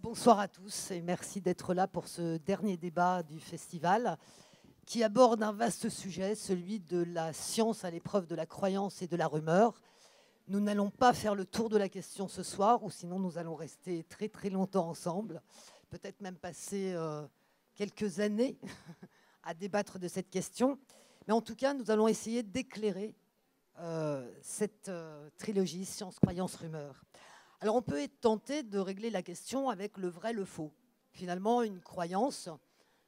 Bonsoir à tous et merci d'être là pour ce dernier débat du festival qui aborde un vaste sujet, celui de la science à l'épreuve de la croyance et de la rumeur. Nous n'allons pas faire le tour de la question ce soir, ou sinon nous allons rester très très longtemps ensemble, peut-être même passer quelques années à débattre de cette question. Mais en tout cas, nous allons essayer d'éclairer cette trilogie science, croyance, rumeur. Alors on peut être tenté de régler la question avec le vrai, le faux. Finalement, une croyance,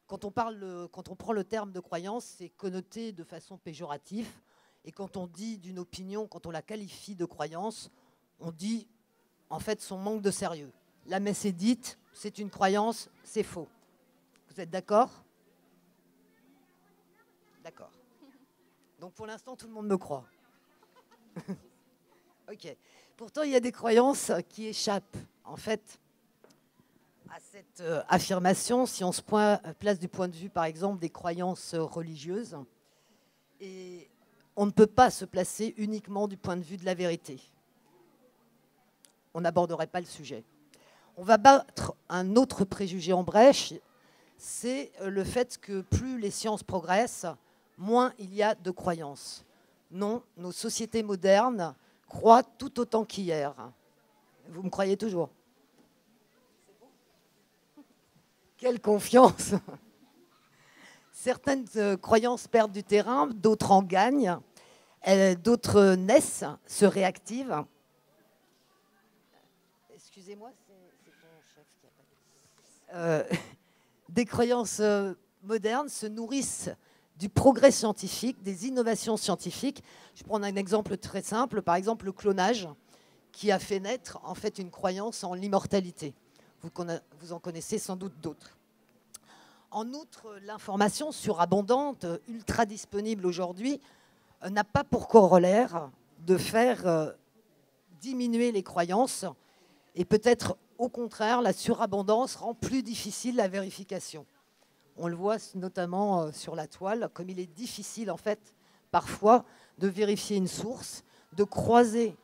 quand on prend le terme de croyance, c'est connoté de façon péjorative. Et quand on dit d'une opinion, quand on la qualifie de croyance, on dit en fait son manque de sérieux. La messe est dite, c'est une croyance, c'est faux. Vous êtes d'accord? D'accord. Donc pour l'instant, tout le monde me croit. Ok. Pourtant, il y a des croyances qui échappent, en fait, à cette affirmation, si on se place du point de vue, par exemple, des croyances religieuses. Et on ne peut pas se placer uniquement du point de vue de la vérité. On n'aborderait pas le sujet. On va battre un autre préjugé en brèche, c'est le fait que plus les sciences progressent, moins il y a de croyances. Non, nos sociétés modernes croient tout autant qu'hier. Vous me croyez toujours? Quelle confiance! Certaines croyances perdent du terrain, d'autres en gagnent, d'autres naissent, se réactivent. Excusez-moi, c'est ton chef qui appelle. Des croyances modernes se nourrissent du progrès scientifique, des innovations scientifiques. Je prends un exemple très simple, par exemple le clonage, qui a fait naître en fait une croyance en l'immortalité. Vous en connaissez sans doute d'autres. En outre, l'information surabondante, ultra disponible aujourd'hui, n'a pas pour corollaire de faire diminuer les croyances et peut-être au contraire, la surabondance rend plus difficile la vérification. On le voit notamment sur la toile, comme il est difficile en fait parfois de vérifier une source, de croiser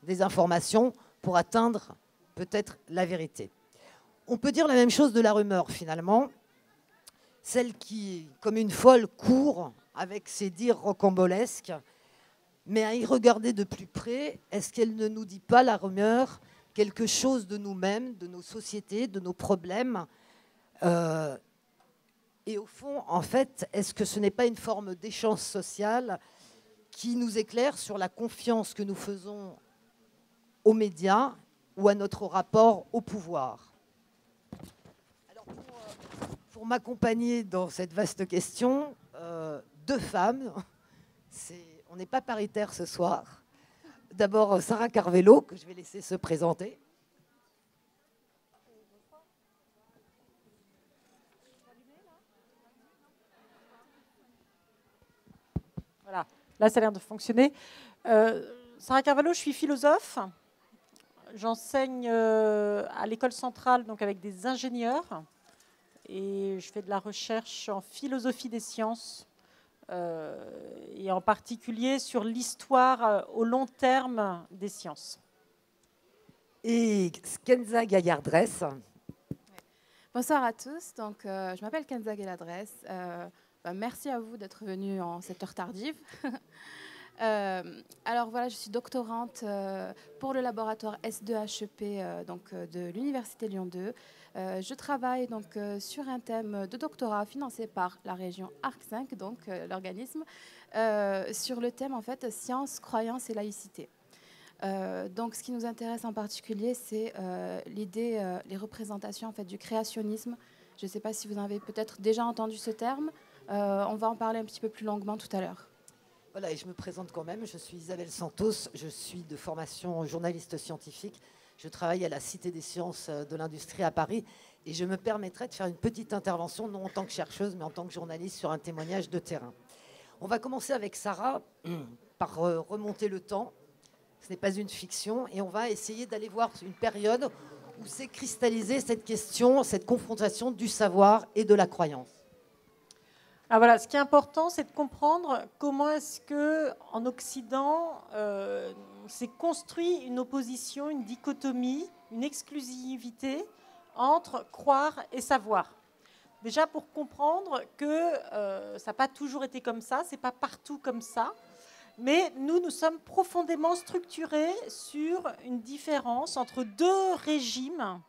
des informations pour atteindre peut-être la vérité. On peut dire la même chose de la rumeur finalement, celle qui, comme une folle, court avec ses dires rocambolesques, mais à y regarder de plus près, est-ce qu'elle ne nous dit pas, la rumeur, quelque chose de nous-mêmes, de nos sociétés, de nos problèmes et au fond, en fait, est-ce que ce n'est pas une forme d'échange social qui nous éclaire sur la confiance que nous faisons aux médias ou à notre rapport au pouvoir? Alors pour m'accompagner dans cette vaste question, deux femmes. On n'est pas paritaire ce soir. D'abord, Sarah Carvello, que je vais laisser se présenter. Voilà, là ça a l'air de fonctionner. Sarah Carvalho, je suis philosophe. J'enseigne à l'école centrale donc avec des ingénieurs et je fais de la recherche en philosophie des sciences et en particulier sur l'histoire au long terme des sciences. Et Kenza Gaillardresse. Bonsoir à tous, donc, je m'appelle Kenza Gaillardresse. Merci à vous d'être venus en cette heure tardive. Alors voilà, je suis doctorante pour le laboratoire S2HEP de l'Université Lyon 2. Je travaille donc sur un thème de doctorat financé par la région ARC5, donc l'organisme, sur le thème en fait science, croyance et laïcité. Donc ce qui nous intéresse en particulier, c'est l'idée, les représentations en fait, du créationnisme. Je ne sais pas si vous avez peut-être déjà entendu ce terme. On va en parler un petit peu plus longuement tout à l'heure. Voilà, et je me présente quand même. Je suis Isabelle Santos. Je suis de formation journaliste scientifique. Je travaille à la Cité des sciences de l'industrie à Paris. Et je me permettrai de faire une petite intervention, non en tant que chercheuse, mais en tant que journaliste sur un témoignage de terrain. On va commencer avec Sarah par remonter le temps. Ce n'est pas une fiction. Et on va essayer d'aller voir une période où s'est cristallisée cette question, cette confrontation du savoir et de la croyance. Ah, voilà, ce qui est important, c'est de comprendre comment est-ce qu'en Occident, s'est construit une opposition, une dichotomie, une exclusivité entre croire et savoir. Déjà pour comprendre que ça n'a pas toujours été comme ça, c'est pas partout comme ça, mais nous sommes profondément structurés sur une différence entre deux régimes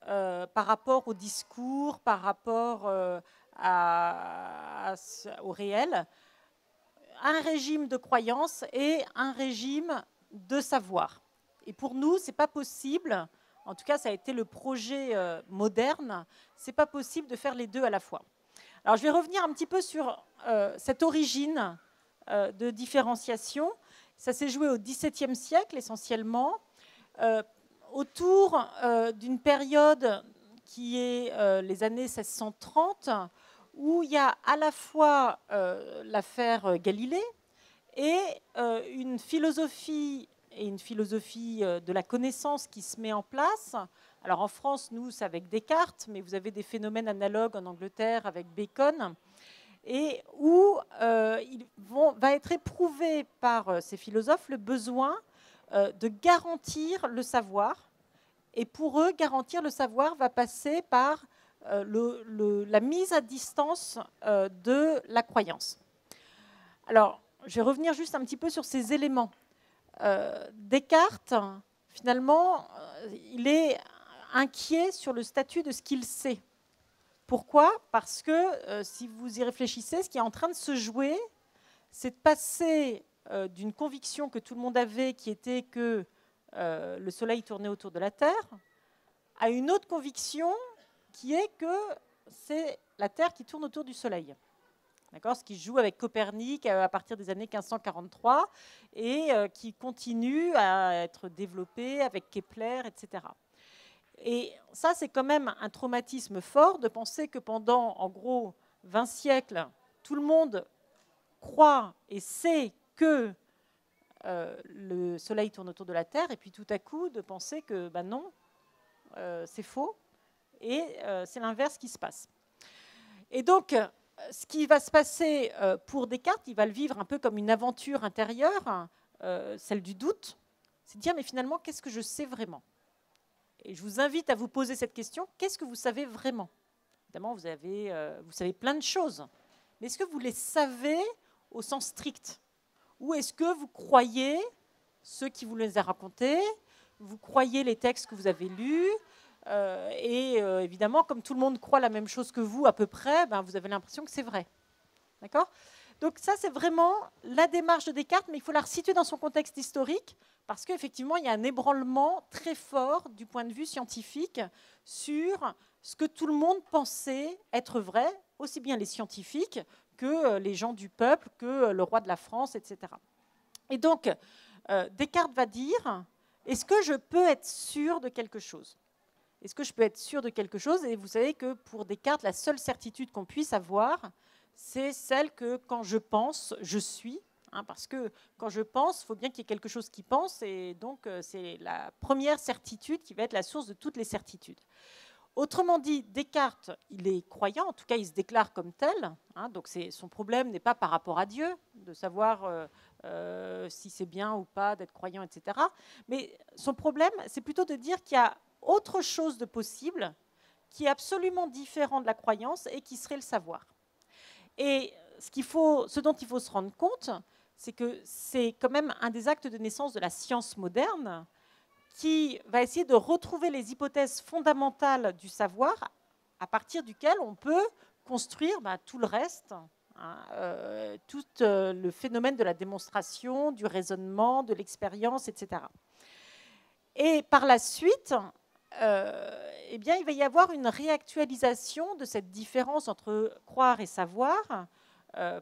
par rapport au discours, par rapport au réel, un régime de croyance et un régime de savoir. Et pour nous, ce n'est pas possible, en tout cas ça a été le projet moderne, ce n'est pas possible de faire les deux à la fois. Alors je vais revenir un petit peu sur cette origine de différenciation. Ça s'est joué au XVIIe siècle essentiellement, autour d'une période qui est les années 1630, où il y a à la fois l'affaire Galilée et une philosophie de la connaissance qui se met en place. Alors en France, nous, c'est avec Descartes, mais vous avez des phénomènes analogues en Angleterre avec Bacon, et où va être éprouvé par ces philosophes le besoin de garantir le savoir. Et pour eux, garantir le savoir va passer par la mise à distance de la croyance. Alors, je vais revenir juste un petit peu sur ces éléments. Descartes, finalement, il est inquiet sur le statut de ce qu'il sait. Pourquoi ? Parce que, si vous y réfléchissez, ce qui est en train de se jouer, c'est de passer d'une conviction que tout le monde avait, qui était que le Soleil tournait autour de la Terre, à une autre conviction qui est que c'est la Terre qui tourne autour du Soleil. D'accord ? Ce qui joue avec Copernic à partir des années 1543 et qui continue à être développé avec Kepler, etc. Et ça, c'est quand même un traumatisme fort de penser que pendant, en gros, 20 siècles, tout le monde croit et sait que le Soleil tourne autour de la Terre, et puis tout à coup, de penser que ben non, c'est faux, et c'est l'inverse qui se passe. Et donc, ce qui va se passer pour Descartes, il va le vivre un peu comme une aventure intérieure, celle du doute, c'est de dire, mais finalement, qu'est-ce que je sais vraiment ? Et je vous invite à vous poser cette question, qu'est-ce que vous savez vraiment ? Évidemment, vous savez plein de choses, mais est-ce que vous les savez au sens strict ? Ou est-ce que vous croyez ceux qui vous les ont racontés, vous croyez les textes que vous avez lus, et évidemment, comme tout le monde croit la même chose que vous à peu près, ben, vous avez l'impression que c'est vrai. D'accord ? Donc ça, c'est vraiment la démarche de Descartes, mais il faut la resituer dans son contexte historique, parce qu'effectivement, il y a un ébranlement très fort du point de vue scientifique sur ce que tout le monde pensait être vrai, aussi bien les scientifiques que les gens du peuple, que le roi de la France, etc. Et donc, Descartes va dire, est-ce que je peux être sûr de quelque chose ? Est-ce que je peux être sûr de quelque chose ? Et vous savez que pour Descartes, la seule certitude qu'on puisse avoir, c'est celle que quand je pense, je suis. Hein, parce que quand je pense, il faut bien qu'il y ait quelque chose qui pense. Et donc, c'est la première certitude qui va être la source de toutes les certitudes. Autrement dit, Descartes, il est croyant, en tout cas il se déclare comme tel, hein, donc son problème n'est pas par rapport à Dieu, de savoir si c'est bien ou pas d'être croyant, etc. Mais son problème, c'est plutôt de dire qu'il y a autre chose de possible qui est absolument différent de la croyance et qui serait le savoir. Et ce dont il faut se rendre compte, c'est que c'est quand même un des actes de naissance de la science moderne, qui va essayer de retrouver les hypothèses fondamentales du savoir à partir duquel on peut construire tout le reste, hein, tout le phénomène de la démonstration, du raisonnement, de l'expérience, etc. Et par la suite, eh bien, il va y avoir une réactualisation de cette différence entre croire et savoir,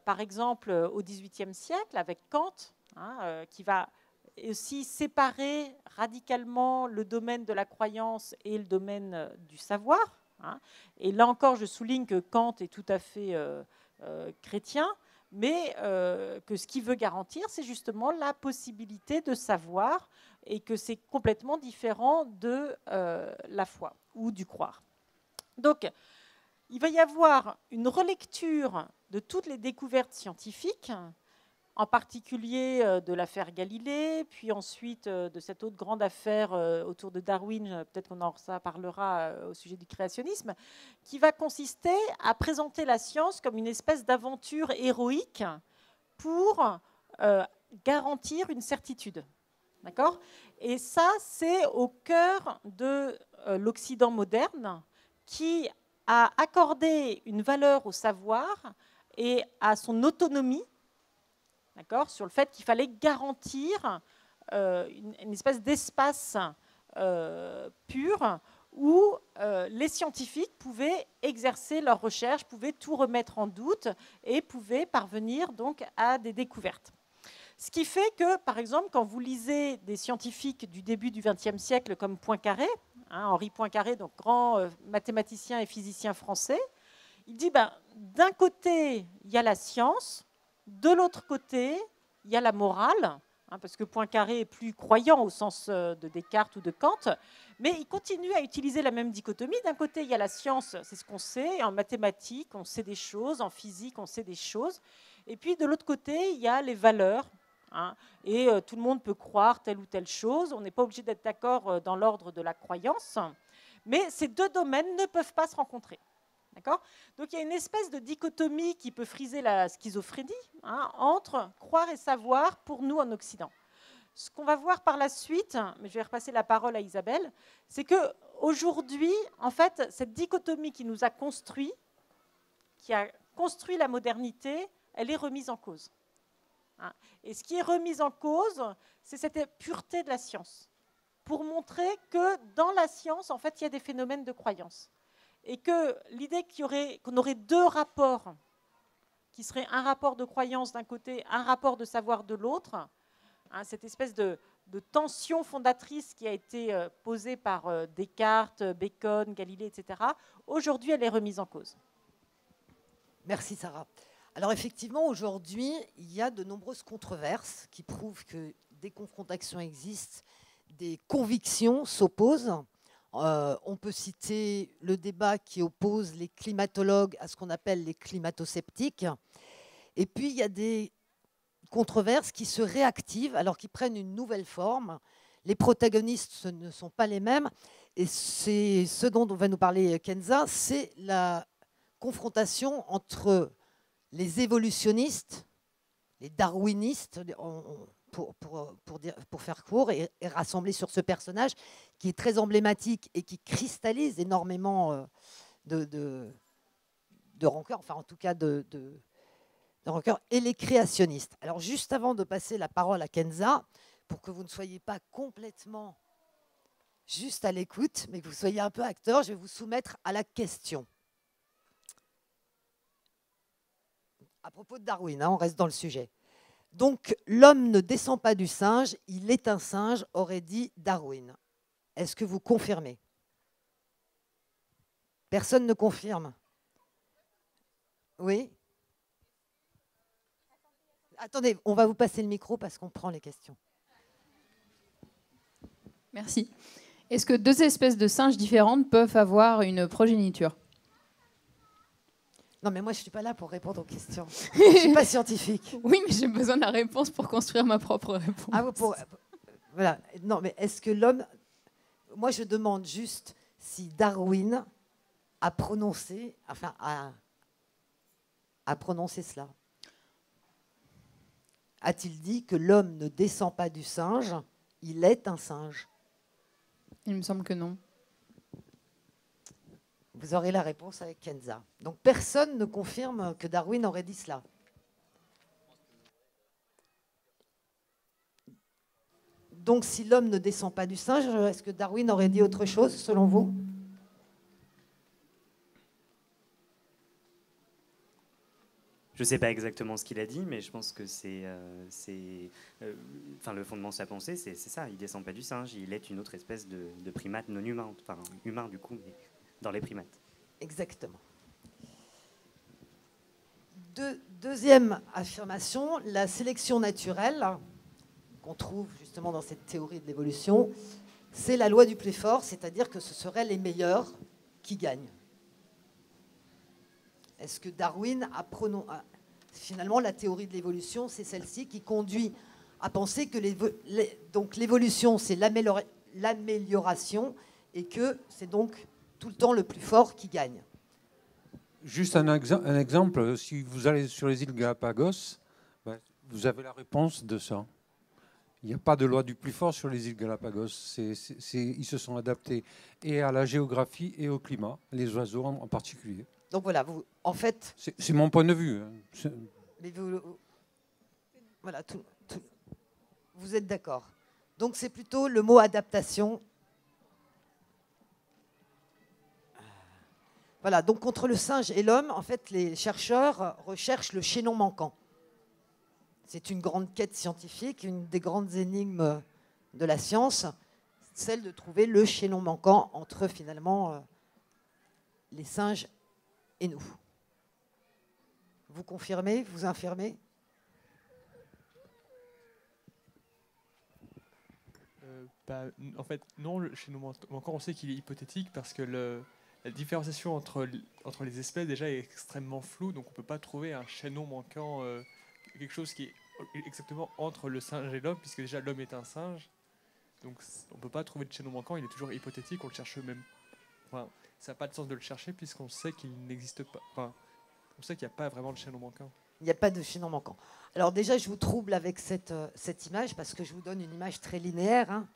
par exemple au XVIIIe siècle avec Kant, hein, qui va aussi séparer radicalement le domaine de la croyance et le domaine du savoir. Hein. Et là encore, je souligne que Kant est tout à fait chrétien, mais que ce qu'il veut garantir, c'est justement la possibilité de savoir et que c'est complètement différent de la foi ou du croire. Donc, il va y avoir une relecture de toutes les découvertes scientifiques en particulier de l'affaire Galilée, puis ensuite de cette autre grande affaire autour de Darwin, peut-être qu'on en parlera au sujet du créationnisme, qui va consister à présenter la science comme une espèce d'aventure héroïque pour garantir une certitude. D'accord ? Et ça, c'est au cœur de l'Occident moderne qui a accordé une valeur au savoir et à son autonomie, d'accord, sur le fait qu'il fallait garantir une espèce d'espace pur où les scientifiques pouvaient exercer leurs recherches, pouvaient tout remettre en doute et pouvaient parvenir donc à des découvertes. Ce qui fait que, par exemple, quand vous lisez des scientifiques du début du XXe siècle comme Poincaré, Henri Poincaré, donc grand mathématicien et physicien français, il dit d'un côté, il y a la science, de l'autre côté, il y a la morale, parce que Poincaré est plus croyant au sens de Descartes ou de Kant, mais il continue à utiliser la même dichotomie. D'un côté, il y a la science, c'est ce qu'on sait, en mathématiques, on sait des choses, en physique, on sait des choses, et puis de l'autre côté, il y a les valeurs, et tout le monde peut croire telle ou telle chose, on n'est pas obligé d'être d'accord dans l'ordre de la croyance, mais ces deux domaines ne peuvent pas se rencontrer. D'accord ? Donc il y a une espèce de dichotomie qui peut friser la schizophrénie entre croire et savoir pour nous en Occident. Ce qu'on va voir par la suite, mais je vais repasser la parole à Isabelle, c'est qu'aujourd'hui, en fait, cette dichotomie qui nous a construit, qui a construit la modernité, elle est remise en cause. Et ce qui est remis en cause, c'est cette pureté de la science, pour montrer que dans la science, en fait, il y a des phénomènes de croyance. Et que l'idée qu'on aurait deux rapports, qui seraient un rapport de croyance d'un côté, un rapport de savoir de l'autre, cette espèce de tension fondatrice qui a été posée par Descartes, Bacon, Galilée, etc., aujourd'hui, elle est remise en cause. Merci Sarah. Alors effectivement, aujourd'hui, il y a de nombreuses controverses qui prouvent que des confrontations existent, des convictions s'opposent. On peut citer le débat qui oppose les climatologues à ce qu'on appelle les climato-sceptiques. Et puis, il y a des controverses qui se réactivent, alors qui prennent une nouvelle forme. Les protagonistes ce ne sont pas les mêmes. Et c'est ce dont va nous parler Kenza, c'est la confrontation entre les évolutionnistes, les darwinistes, pour faire court et rassembler sur ce personnage qui est très emblématique et qui cristallise énormément de rancœur, enfin en tout cas de rancœur, et les créationnistes. Alors juste avant de passer la parole à Kenza, pour que vous ne soyez pas complètement juste à l'écoute, mais que vous soyez un peu acteur, je vais vous soumettre à la question. À propos de Darwin, on reste dans le sujet. Donc, l'homme ne descend pas du singe, il est un singe, aurait dit Darwin. Est-ce que vous confirmez? Personne ne confirme? Oui? Attendez, on va vous passer le micro parce qu'on prend les questions. Merci. Est-ce que deux espèces de singes différentes peuvent avoir une progéniture? Non, mais moi, je ne suis pas là pour répondre aux questions. Je ne suis pas scientifique. Oui, mais j'ai besoin de la réponse pour construire ma propre réponse. Ah, voilà. Non, mais est-ce que l'homme... Moi, je demande juste si Darwin a prononcé, enfin, a prononcé cela. A-t-il dit que l'homme ne descend pas du singe, il est un singe? Il me semble que non. Vous aurez la réponse avec Kenza. Donc personne ne confirme que Darwin aurait dit cela. Donc si l'homme ne descend pas du singe, est-ce que Darwin aurait dit autre chose selon vous? Je ne sais pas exactement ce qu'il a dit, mais je pense que le fondement de sa pensée, c'est ça. Il ne descend pas du singe, il est une autre espèce de primate non humain, enfin humain du coup, mais dans les primates. Exactement. Deuxième affirmation, la sélection naturelle, qu'on trouve justement dans cette théorie de l'évolution, c'est la loi du plus fort, c'est-à-dire que ce seraient les meilleurs qui gagnent. Est-ce que Darwin a prononcé... finalement, la théorie de l'évolution, c'est celle-ci qui conduit à penser que donc l'évolution, c'est l'amélioration et que c'est donc tout le temps le plus fort qui gagne. Juste un exemple, si vous allez sur les îles Galapagos, vous avez la réponse de ça. Il n'y a pas de loi du plus fort sur les îles Galapagos. Ils se sont adaptés et à la géographie et au climat, les oiseaux en particulier. Donc voilà, en fait... C'est mon point de vue. Mais voilà, vous êtes d'accord. Donc c'est plutôt le mot adaptation. Voilà, donc contre le singe et l'homme, en fait, les chercheurs recherchent le chaînon manquant. C'est une grande quête scientifique, une des grandes énigmes de la science, celle de trouver le chaînon manquant entre, finalement, les singes et nous. Vous confirmez, vous infirmez ? En fait, non, chez nous manquant, on sait qu'il est hypothétique parce que la différenciation entre les espèces déjà est extrêmement floue, donc on ne peut pas trouver un chaînon manquant, quelque chose qui est exactement entre le singe et l'homme, puisque déjà l'homme est un singe, donc on ne peut pas trouver de chaînon manquant, il est toujours hypothétique, on le cherche même. Enfin, ça n'a pas de sens de le chercher puisqu'on sait qu'il n'existe pas. Enfin, on sait qu'il n'y a pas vraiment de chaînon manquant. Il n'y a pas de chaînon manquant. Alors déjà, je vous trouble avec cette image parce que je vous donne une image très linéaire hein,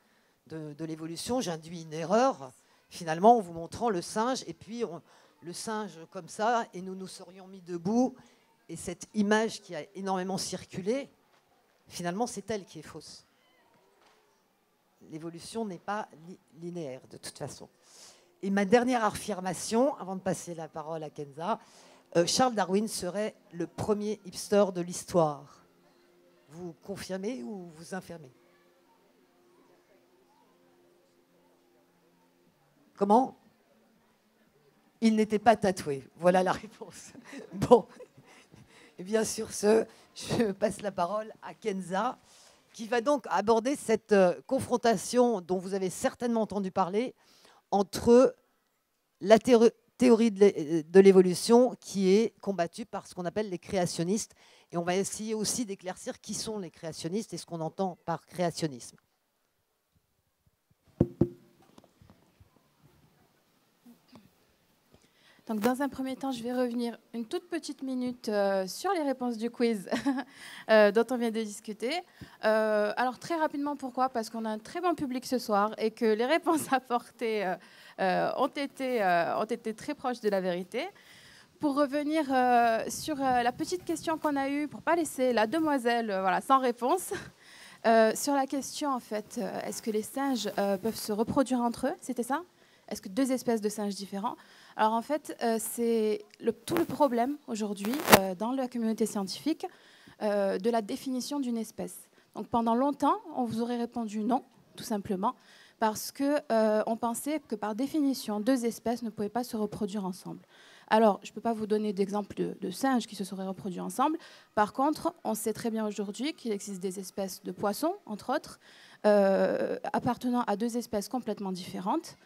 de l'évolution. J'induis une erreur, finalement, en vous montrant le singe, et puis le singe comme ça, et nous nous serions mis debout, et cette image qui a énormément circulé, finalement, c'est elle qui est fausse. L'évolution n'est pas linéaire, de toute façon. Et ma dernière affirmation, avant de passer la parole à Kenza, Charles Darwin serait le premier hipster de l'histoire. Vous confirmez ou vous infirmez? Comment? Il n'était pas tatoué. Voilà la réponse. Bon. Et bien sur ce, je passe la parole à Kenza, qui va donc aborder cette confrontation dont vous avez certainement entendu parler entre la théorie de l'évolution qui est combattue par ce qu'on appelle les créationnistes. Et on va essayer aussi d'éclaircir qui sont les créationnistes et ce qu'on entend par créationnisme. Donc, dans un premier temps, je vais revenir une toute petite minute sur les réponses du quiz dont on vient de discuter. Alors, très rapidement, pourquoi? Parce qu'on a un très bon public ce soir et que les réponses apportées ont été très proches de la vérité. Pour revenir sur la petite question qu'on a eue, pour ne pas laisser la demoiselle voilà, sans réponse, sur la question, en fait, est-ce que les singes peuvent se reproduire entre eux? C'était ça? Est-ce que deux espèces de singes différents? Alors en fait, c'est tout le problème aujourd'hui dans la communauté scientifique de la définition d'une espèce. Donc pendant longtemps, on vous aurait répondu non, tout simplement, parce qu'on pensait que par définition, deux espèces ne pouvaient pas se reproduire ensemble. Alors, je ne peux pas vous donner d'exemple de singes qui se seraient reproduits ensemble. Par contre, on sait très bien aujourd'hui qu'il existe des espèces de poissons, entre autres, appartenant à deux espèces complètement différentes,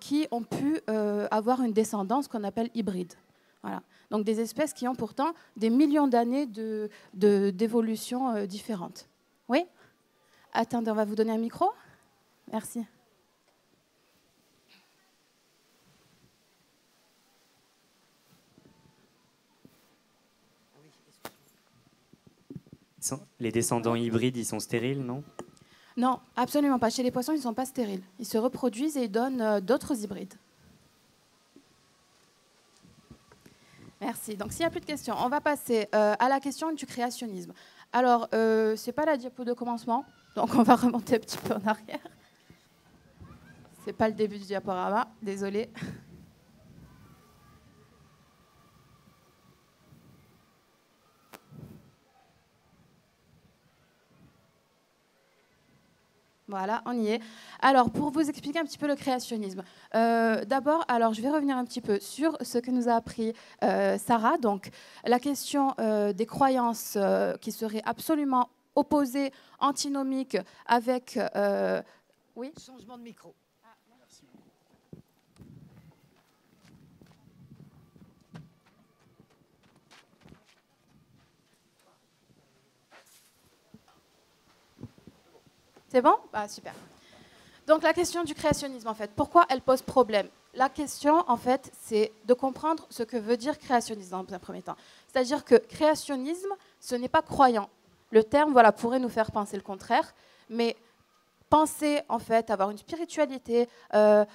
qui ont pu avoir une descendance qu'on appelle hybride. Voilà. Donc des espèces qui ont pourtant des millions d'années d'évolution différentes. Oui? Attendez, on va vous donner un micro. Merci. Les descendants hybrides, ils sont stériles, non? Non, absolument pas. Chez les poissons, ils ne sont pas stériles. Ils se reproduisent et ils donnent d'autres hybrides. Merci. Donc, s'il n'y a plus de questions, on va passer à la question du créationnisme. Alors, ce n'est pas la diapo de commencement, donc on va remonter un petit peu en arrière. Ce n'est pas le début du diaporama, désolé. Voilà, on y est. Alors, pour vous expliquer un petit peu le créationnisme, d'abord, alors je vais revenir un petit peu sur ce que nous a appris Sarah. Donc, la question des croyances qui seraient absolument opposées, antinomiques, avec... oui. Changement de micro. C'est bon? Super. Donc la question du créationnisme, en fait, pourquoi elle pose problème? La question, en fait, c'est de comprendre ce que veut dire créationnisme dans un premier temps. C'est-à-dire que créationnisme, ce n'est pas croyant. Le terme, voilà, pourrait nous faire penser le contraire, mais penser, en fait, avoir une spiritualité,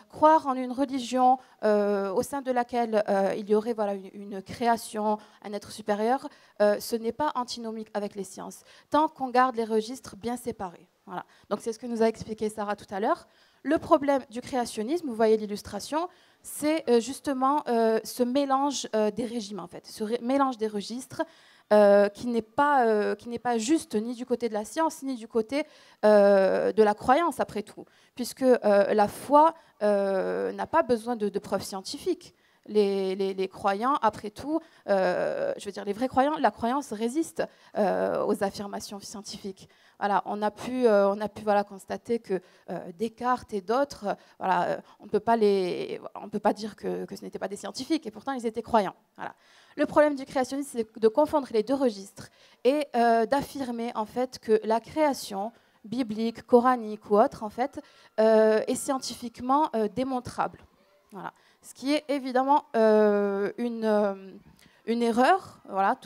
croire en une religion au sein de laquelle il y aurait voilà, une création, un être supérieur, ce n'est pas antinomique avec les sciences, tant qu'on garde les registres bien séparés. Voilà. Donc c'est ce que nous a expliqué Sarah tout à l'heure. Le problème du créationnisme, vous voyez l'illustration, c'est justement ce mélange des régimes, en fait, ce mélange des registres, qui n'est pas juste ni du côté de la science, ni du côté de la croyance, après tout, puisque la foi n'a pas besoin de preuves scientifiques. Les croyants, après tout, je veux dire, les vrais croyants, la croyance résiste aux affirmations scientifiques. Voilà, on a pu voilà, constater que Descartes et d'autres, voilà, on ne peut pas dire que ce n'étaient pas des scientifiques, et pourtant ils étaient croyants. Voilà. Le problème du créationnisme, c'est de confondre les deux registres et d'affirmer en fait que la création biblique, coranique ou autre, en fait, est scientifiquement démontrable. Voilà. Ce qui est évidemment une erreur, voilà,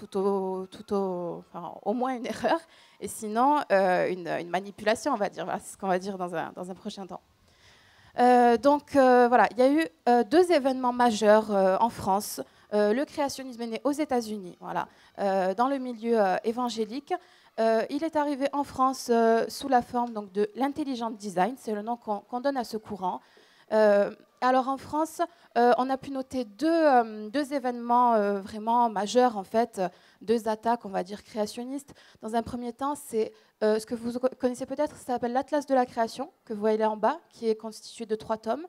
au moins une erreur, et sinon une manipulation, on va dire. Voilà, c'est ce qu'on va dire dans un prochain temps. Donc voilà, il y a eu 2 événements majeurs en France. Le créationnisme est né aux États-Unis, voilà, dans le milieu évangélique. Il est arrivé en France sous la forme donc, de l'intelligent design, c'est le nom qu'on donne à ce courant. Alors en France, on a pu noter deux événements vraiment majeurs, en fait, 2 attaques, on va dire, créationnistes. Dans un premier temps, c'est ce que vous connaissez peut-être, ça s'appelle l'Atlas de la création, que vous voyez là en bas, qui est constitué de 3 tomes.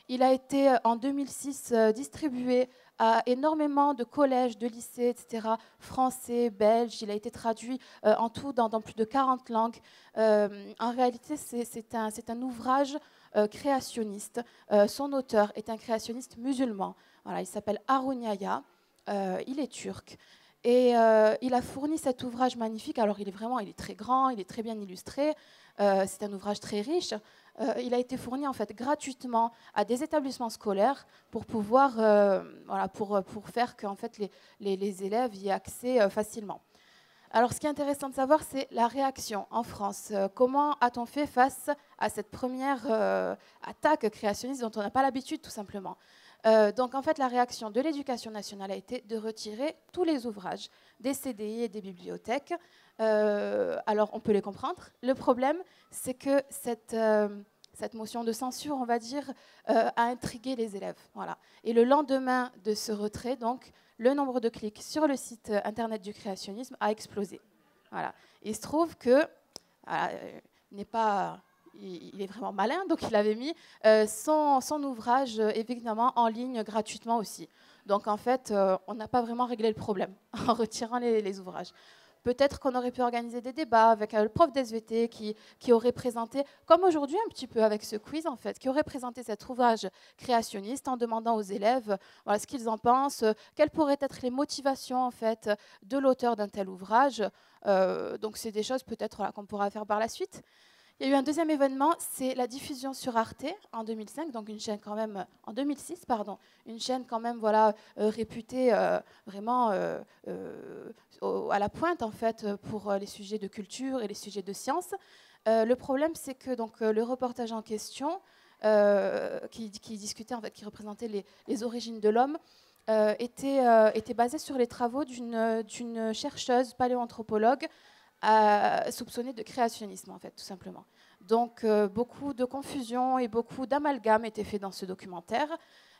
Il a été en 2006 distribué à énormément de collèges, de lycées, etc., français, belges. Il a été traduit en tout dans plus de 40 langues. En réalité, c'est un ouvrage créationniste. Son auteur est un créationniste musulman. Voilà, il s'appelle Harun Yahya. Il est turc. Et il a fourni cet ouvrage magnifique. Alors, il est très grand, il est très bien illustré. C'est un ouvrage très riche. Il a été fourni en fait gratuitement à des établissements scolaires pour pouvoir, voilà, pour faire que en fait, les élèves y aient accès facilement. Alors, ce qui est intéressant de savoir, c'est la réaction en France. Comment a-t-on fait face à cette première attaque créationniste dont on n'a pas l'habitude, tout simplement? Donc, en fait, la réaction de l'Éducation nationale a été de retirer tous les ouvrages des CDI et des bibliothèques. Alors, on peut les comprendre. Le problème, c'est que cette motion de censure, on va dire, a intrigué les élèves. Voilà. Et le lendemain de ce retrait, donc, le nombre de clics sur le site internet du créationnisme a explosé. Voilà. Il se trouve que voilà, il est vraiment malin, donc il avait mis son ouvrage évidemment en ligne gratuitement aussi. Donc en fait, on n'a pas vraiment réglé le problème en retirant les ouvrages. Peut-être qu'on aurait pu organiser des débats avec le prof d'SVT qui aurait présenté, comme aujourd'hui un petit peu avec ce quiz en fait, qui aurait présenté cet ouvrage créationniste en demandant aux élèves voilà, ce qu'ils en pensent, quelles pourraient être les motivations en fait de l'auteur d'un tel ouvrage. Donc c'est des choses peut-être voilà, qu'on pourra faire par la suite. Il y a eu un deuxième événement, c'est la diffusion sur Arte en 2005, donc une chaîne quand même en 2006, pardon, une chaîne quand même voilà réputée vraiment à la pointe en fait pour les sujets de culture et les sujets de science. Le problème, c'est que donc le reportage en question qui discutait en fait, qui représentait les origines de l'homme. Était basé sur les travaux d'une chercheuse paléoanthropologue soupçonnée de créationnisme, en fait, tout simplement. Donc, beaucoup de confusion et beaucoup d'amalgame étaient faits dans ce documentaire.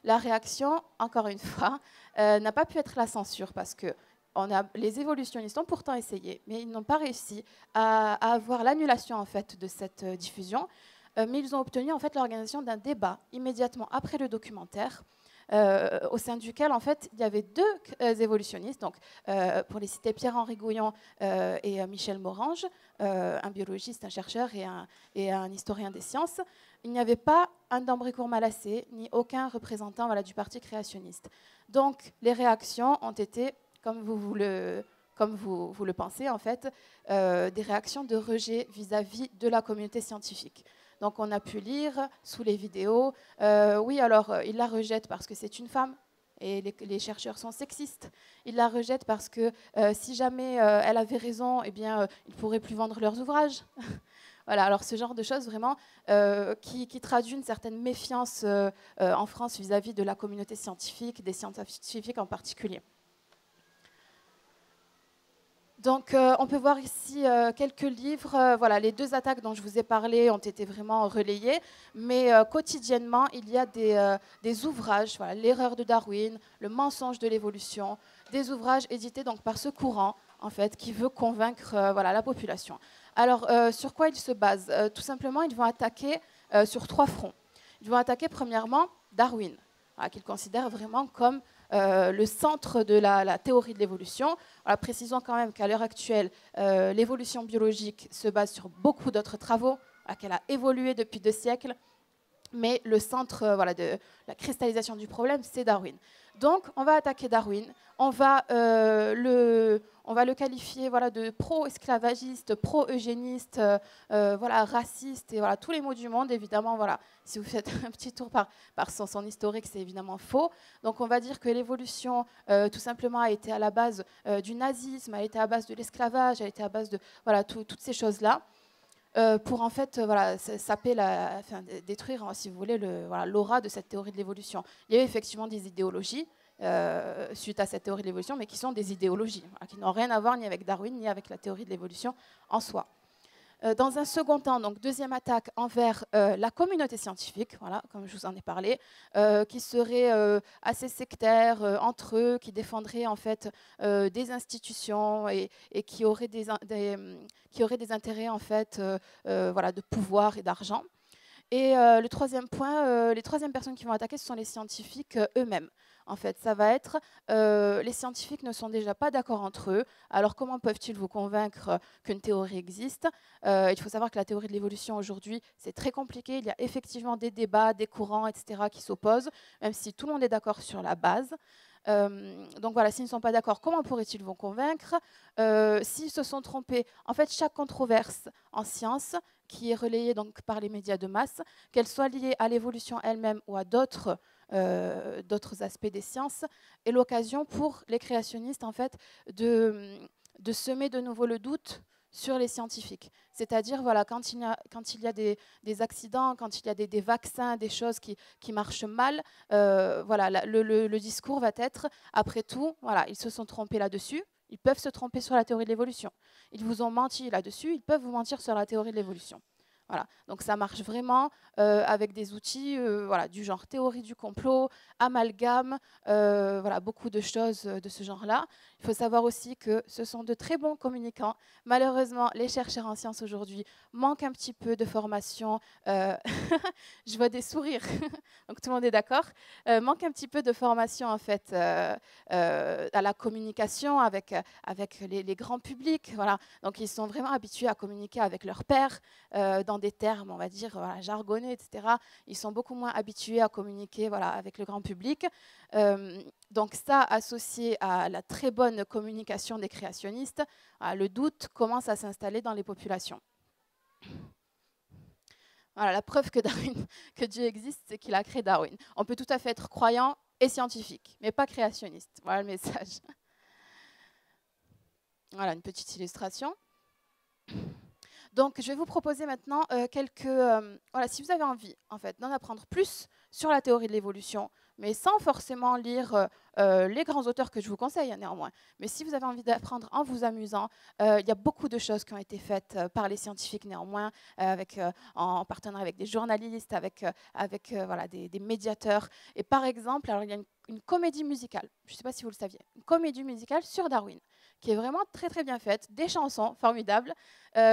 La réaction, encore une fois, n'a pas pu être la censure parce que les évolutionnistes ont pourtant essayé, mais ils n'ont pas réussi à avoir l'annulation en fait, de cette diffusion. Mais ils ont obtenu en fait, l'organisation d'un débat immédiatement après le documentaire, au sein duquel en fait il y avait 2 évolutionnistes, donc pour les citer Pierre-Henri Gouillon et Michel Morange, un biologiste, un chercheur et un historien des sciences. Il n'y avait pas Anne d'Ambrécourt-Malassé ni aucun représentant voilà, du parti créationniste. Donc les réactions ont été, comme vous le comme vous le pensez, en fait, des réactions de rejet vis-à-vis de la communauté scientifique. Donc, on a pu lire sous les vidéos, oui, alors, il la rejette parce que c'est une femme, et les chercheurs sont sexistes. Ils la rejettent parce que si jamais elle avait raison, eh bien, ils ne pourraient plus vendre leurs ouvrages. Voilà, alors ce genre de choses vraiment qui traduit une certaine méfiance en France vis-à-vis de la communauté scientifique, des scientifiques en particulier. Donc, on peut voir ici quelques livres. Voilà, les 2 attaques dont je vous ai parlé ont été vraiment relayées, mais quotidiennement, il y a des ouvrages, voilà, L'erreur de Darwin, Le mensonge de l'évolution, des ouvrages édités donc, par ce courant, en fait, qui veut convaincre voilà, la population. Alors, sur quoi ils se basent? Tout simplement, ils vont attaquer sur 3 fronts. Ils vont attaquer, premièrement, Darwin, voilà, qu'ils considèrent vraiment comme le centre de la théorie de l'évolution. Voilà, précisons quand même qu'à l'heure actuelle, l'évolution biologique se base sur beaucoup d'autres travaux, qu'elle a évolué depuis 2 siècles, mais le centre voilà, de la cristallisation du problème, c'est Darwin. Donc, on va attaquer Darwin, on va le qualifier voilà, de pro-esclavagiste, pro-eugéniste, voilà, raciste, et voilà, tous les mots du monde, évidemment. Voilà. Si vous faites un petit tour par son historique, c'est évidemment faux. Donc, on va dire que l'évolution, tout simplement, a été à la base du nazisme, a été à la base de l'esclavage, a été à la base de voilà, toutes ces choses-là. Pour en fait voilà, saper détruire, si vous voulez, l'aura de cette théorie de l'évolution. Il y a eu effectivement des idéologies suite à cette théorie de l'évolution, mais qui sont des idéologies, voilà, qui n'ont rien à voir ni avec Darwin, ni avec la théorie de l'évolution en soi. Dans un second temps, donc deuxième attaque envers la communauté scientifique, voilà, comme je vous en ai parlé, qui serait assez sectaire entre eux, qui défendrait en fait des institutions et qui aurait des intérêts en fait, voilà, de pouvoir et d'argent. Et le troisième point, les troisièmes personnes qui vont attaquer, ce sont les scientifiques eux-mêmes. En fait, ça va être, les scientifiques ne sont déjà pas d'accord entre eux, alors comment peuvent-ils vous convaincre qu'une théorie existe? Il faut savoir que la théorie de l'évolution aujourd'hui, c'est très compliqué, il y a effectivement des débats, des courants, etc. qui s'opposent, même si tout le monde est d'accord sur la base. Donc voilà, s'ils ne sont pas d'accord, comment pourraient-ils vous convaincre? S'ils se sont trompés, en fait, chaque controverse en science qui est relayée donc par les médias de masse, qu'elle soit liée à l'évolution elle-même ou à d'autres aspects des sciences, est l'occasion pour les créationnistes en fait de semer de nouveau le doute sur les scientifiques. C'est-à-dire, voilà, quand il y a des accidents, quand il y a des vaccins, des choses qui marchent mal, voilà, le discours va être, après tout, voilà, ils se sont trompés là-dessus, ils peuvent se tromper sur la théorie de l'évolution. Ils vous ont menti là-dessus, ils peuvent vous mentir sur la théorie de l'évolution. Voilà. Donc ça marche vraiment avec des outils voilà, du genre théorie du complot, amalgame, voilà, beaucoup de choses de ce genre-là. Il faut savoir aussi que ce sont de très bons communicants. Malheureusement, les chercheurs en sciences aujourd'hui manquent un petit peu de formation. Je vois des sourires, donc tout le monde est d'accord. Manquent un petit peu de formation en fait à la communication avec les grands publics. Voilà. Donc ils sont vraiment habitués à communiquer avec leurs pairs dans des termes, on va dire, voilà, jargonnés, etc. Ils sont beaucoup moins habitués à communiquer voilà, avec le grand public. Donc ça, associé à la très bonne communication des créationnistes, le doute commence à s'installer dans les populations. Voilà, la preuve que Dieu existe, c'est qu'il a créé Darwin. On peut tout à fait être croyant et scientifique, mais pas créationniste. Voilà le message. Voilà une petite illustration. Donc, je vais vous proposer maintenant voilà, si vous avez envie en fait, d'en apprendre plus sur la théorie de l'évolution, mais sans forcément lire les grands auteurs que je vous conseille néanmoins. Mais si vous avez envie d'apprendre en vous amusant, il y a beaucoup de choses qui ont été faites par les scientifiques néanmoins, en partenariat avec des journalistes, avec voilà, des médiateurs. Et par exemple, alors, il y a une comédie musicale, je ne sais pas si vous le saviez, une comédie musicale sur Darwin, qui est vraiment très très bien faite, des chansons formidables.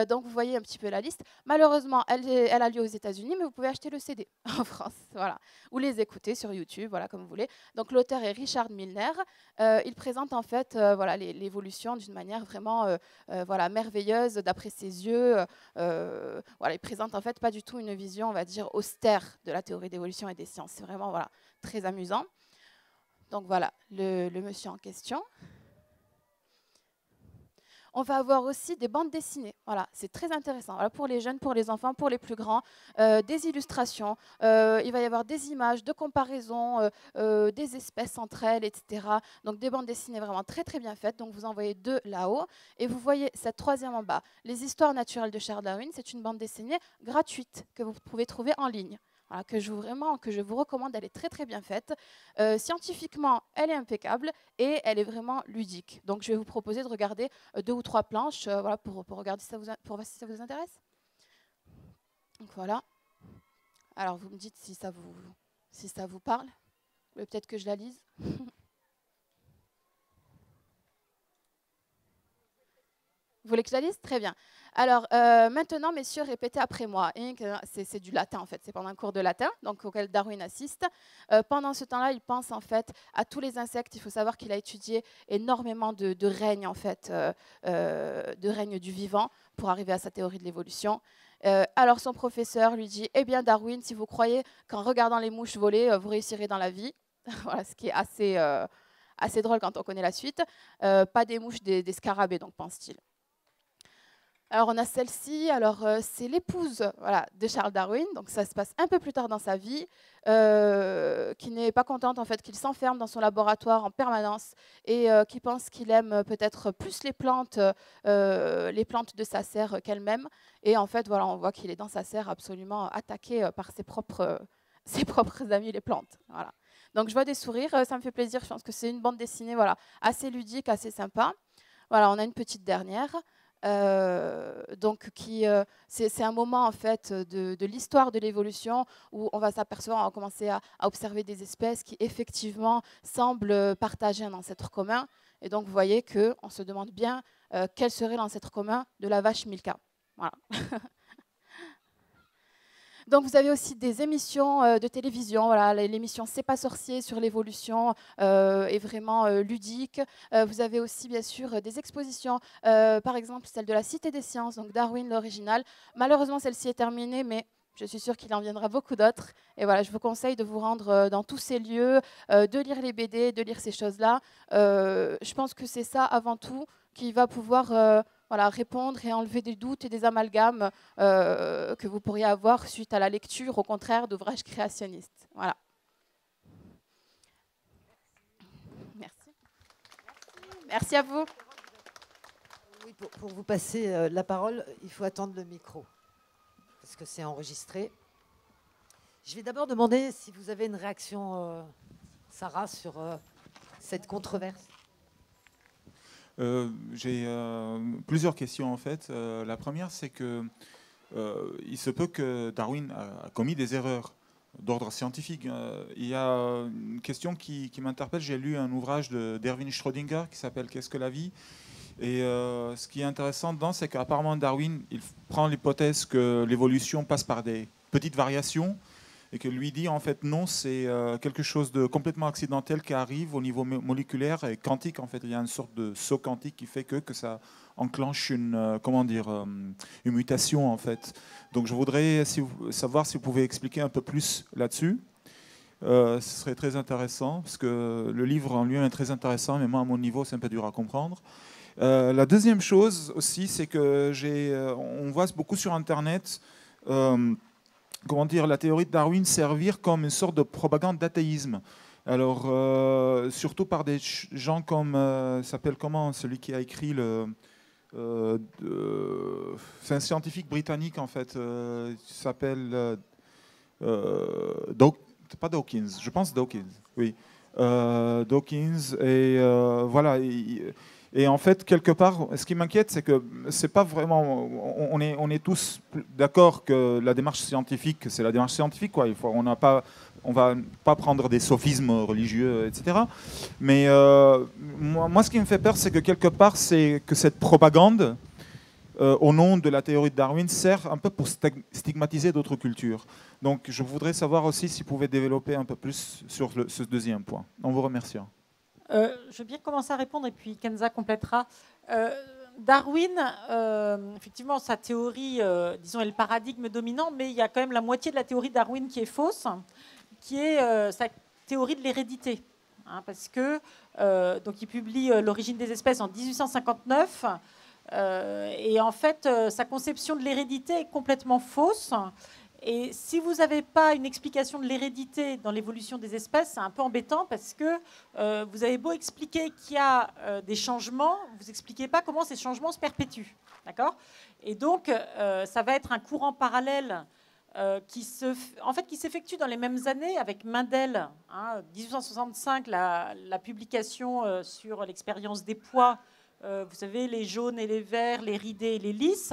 Donc vous voyez un petit peu la liste. Malheureusement, elle a lieu aux États-Unis, mais vous pouvez acheter le CD en France, voilà, ou les écouter sur YouTube, voilà, comme vous voulez. Donc l'auteur est Richard Milner. Il présente en fait voilà, l'évolution d'une manière vraiment voilà, merveilleuse d'après ses yeux. Voilà, il présente en fait pas du tout une vision, on va dire, austère de la théorie d'évolution et des sciences. C'est vraiment voilà, très amusant. Donc voilà, le monsieur en question. On va avoir aussi des bandes dessinées. Voilà, c'est très intéressant. Voilà, pour les jeunes, pour les enfants, pour les plus grands, des illustrations. Il va y avoir des images de comparaison, des espèces entre elles, etc. Donc des bandes dessinées vraiment très très bien faites. Donc vous en voyez 2 là-haut. Et vous voyez cette 3e en bas. Les histoires naturelles de Charles Darwin, c'est une bande dessinée gratuite que vous pouvez trouver en ligne. Voilà, que je vous recommande, elle est très très bien faite. Scientifiquement, elle est impeccable et elle est vraiment ludique. Donc je vais vous proposer de regarder 2 ou 3 planches voilà, pour regarder si ça vous intéresse. Donc voilà. Alors vous me dites si ça vous parle. Peut-être que je la lise. Vous voulez que je la lise? Très bien. Alors, maintenant, messieurs, répétez après moi. C'est du latin, en fait. C'est pendant un cours de latin, donc, auquel Darwin assiste. Pendant ce temps-là, il pense, en fait, à tous les insectes. Il faut savoir qu'il a étudié énormément de règnes, en fait, de règnes du vivant, pour arriver à sa théorie de l'évolution. Alors, son professeur lui dit, eh bien, Darwin, si vous croyez qu'en regardant les mouches voler, vous réussirez dans la vie, voilà, ce qui est assez drôle quand on connaît la suite, pas des mouches, des scarabées, donc, pense-t-il. Alors, on a celle-ci. Alors, c'est l'épouse voilà, de Charles Darwin. Donc, ça se passe un peu plus tard dans sa vie, qui n'est pas contente, en fait, qu'il s'enferme dans son laboratoire en permanence et qui pense qu'il aime peut-être plus les plantes de sa serre qu'elle-même. Et en fait, voilà, on voit qu'il est dans sa serre absolument attaqué par ses propres amis, les plantes. Voilà. Donc, je vois des sourires. Ça me fait plaisir. Je pense que c'est une bande dessinée voilà, assez ludique, assez sympa. Voilà, on a une petite dernière. Donc c'est un moment en fait de l'histoire de l'évolution où on va s'apercevoir, on va commencer à observer des espèces qui effectivement semblent partager un ancêtre commun. Et donc vous voyez qu'on se demande bien quel serait l'ancêtre commun de la vache Milka. Voilà. Donc, vous avez aussi des émissions de télévision. Voilà, l'émission C'est pas sorcier sur l'évolution est vraiment ludique. Vous avez aussi, bien sûr, des expositions, par exemple, celle de la Cité des Sciences, donc Darwin, l'original. Malheureusement, celle-ci est terminée, mais je suis sûre qu'il en viendra beaucoup d'autres. Et voilà, je vous conseille de vous rendre dans tous ces lieux, de lire les BD, de lire ces choses-là. Je pense que c'est ça, avant tout, qui va pouvoir voilà, répondre et enlever des doutes et des amalgames que vous pourriez avoir suite à la lecture, au contraire, d'ouvrages créationnistes. Voilà. Merci. Merci à vous. Oui, pour vous passer la parole, il faut attendre le micro, parce que c'est enregistré. Je vais d'abord demander si vous avez une réaction, Sarah, sur cette controverse. J'ai plusieurs questions en fait. La première, c'est que il se peut que Darwin a commis des erreurs d'ordre scientifique. Il y a une question qui m'interpelle. J'ai lu un ouvrage d'Erwin Schrödinger qui s'appelle « Qu'est-ce que la vie ?» Et ce qui est intéressant dedans, c'est qu'apparemment Darwin, il prend l'hypothèse que l'évolution passe par des petites variations et que lui dit en fait non, c'est quelque chose de complètement accidentel qui arrive au niveau moléculaire et quantique. En fait, il y a une sorte de saut quantique qui fait que ça enclenche une mutation en fait. Donc je voudrais savoir si vous pouvez expliquer un peu plus là-dessus. Ce serait très intéressant parce que le livre en lui-même est très intéressant, mais moi à mon niveau c'est un peu dur à comprendre. La deuxième chose aussi, c'est que on voit beaucoup sur Internet la théorie de Darwin servir comme une sorte de propagande d'athéisme. Alors, surtout par des gens comme, s'appelle comment, celui qui a écrit c'est un scientifique britannique en fait, il s'appelle pas Dawkins, je pense Dawkins, oui. Dawkins, et voilà. Et en fait, quelque part, ce qui m'inquiète, c'est que c'est pas vraiment. On est tous d'accord que la démarche scientifique, c'est la démarche scientifique, quoi. On va pas prendre des sophismes religieux, etc. Mais moi, ce qui me fait peur, c'est que quelque part, c'est que cette propagande, au nom de la théorie de Darwin, sert un peu pour stigmatiser d'autres cultures. Donc, je voudrais savoir aussi si vous pouvez développer un peu plus sur ce deuxième point. En vous remerciant. Je vais bien commencer à répondre et puis Kenza complétera. Darwin, effectivement, sa théorie, disons, est le paradigme dominant, mais il y a quand même la moitié de la théorie de Darwin qui est fausse, qui est sa théorie de l'hérédité. Hein, parce que, donc, il publie L'origine des espèces en 1859. Et en fait, sa conception de l'hérédité est complètement fausse. Et si vous n'avez pas une explication de l'hérédité dans l'évolution des espèces, c'est un peu embêtant parce que vous avez beau expliquer qu'il y a des changements, vous n'expliquez pas comment ces changements se perpétuent. D'accord ? Et donc, ça va être un courant parallèle qui s'effectue dans les mêmes années avec Mendel, 1865, la publication sur l'expérience des pois, vous savez, les jaunes et les verts, les ridés et les lisses.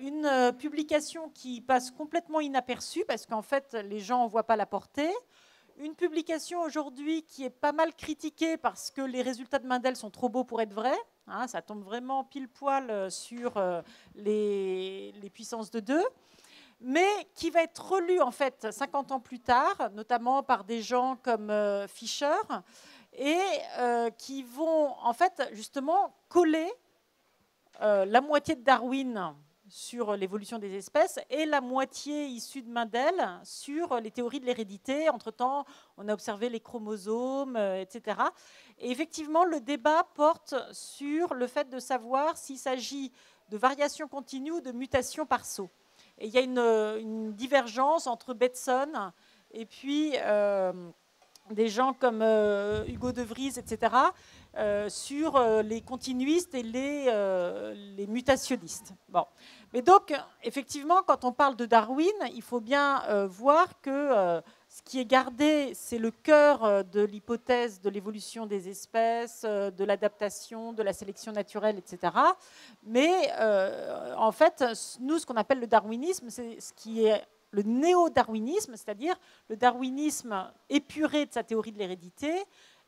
Une publication qui passe complètement inaperçue parce qu'en fait, les gens n'en voient pas la portée. Une publication aujourd'hui qui est pas mal critiquée parce que les résultats de Mendel sont trop beaux pour être vrais. Ça tombe vraiment pile poil sur les puissances de 2. Mais qui va être relue en fait 50 ans plus tard, notamment par des gens comme Fischer, et qui vont en fait justement coller la moitié de Darwin sur l'évolution des espèces et la moitié issue de Mendel sur les théories de l'hérédité. Entre-temps, on a observé les chromosomes, etc. Et effectivement, le débat porte sur le fait de savoir s'il s'agit de variation continue ou de mutation par saut. Et il y a une divergence entre Bateson et puis des gens comme Hugo de Vries, etc., sur les continuistes et les mutationnistes. Bon. Mais donc, effectivement, quand on parle de Darwin, il faut bien voir que ce qui est gardé, c'est le cœur de l'hypothèse de l'évolution des espèces, de l'adaptation, de la sélection naturelle, etc. Mais en fait, nous, ce qu'on appelle le darwinisme, c'est ce qui est le néo-darwinisme, c'est-à-dire le darwinisme épuré de sa théorie de l'hérédité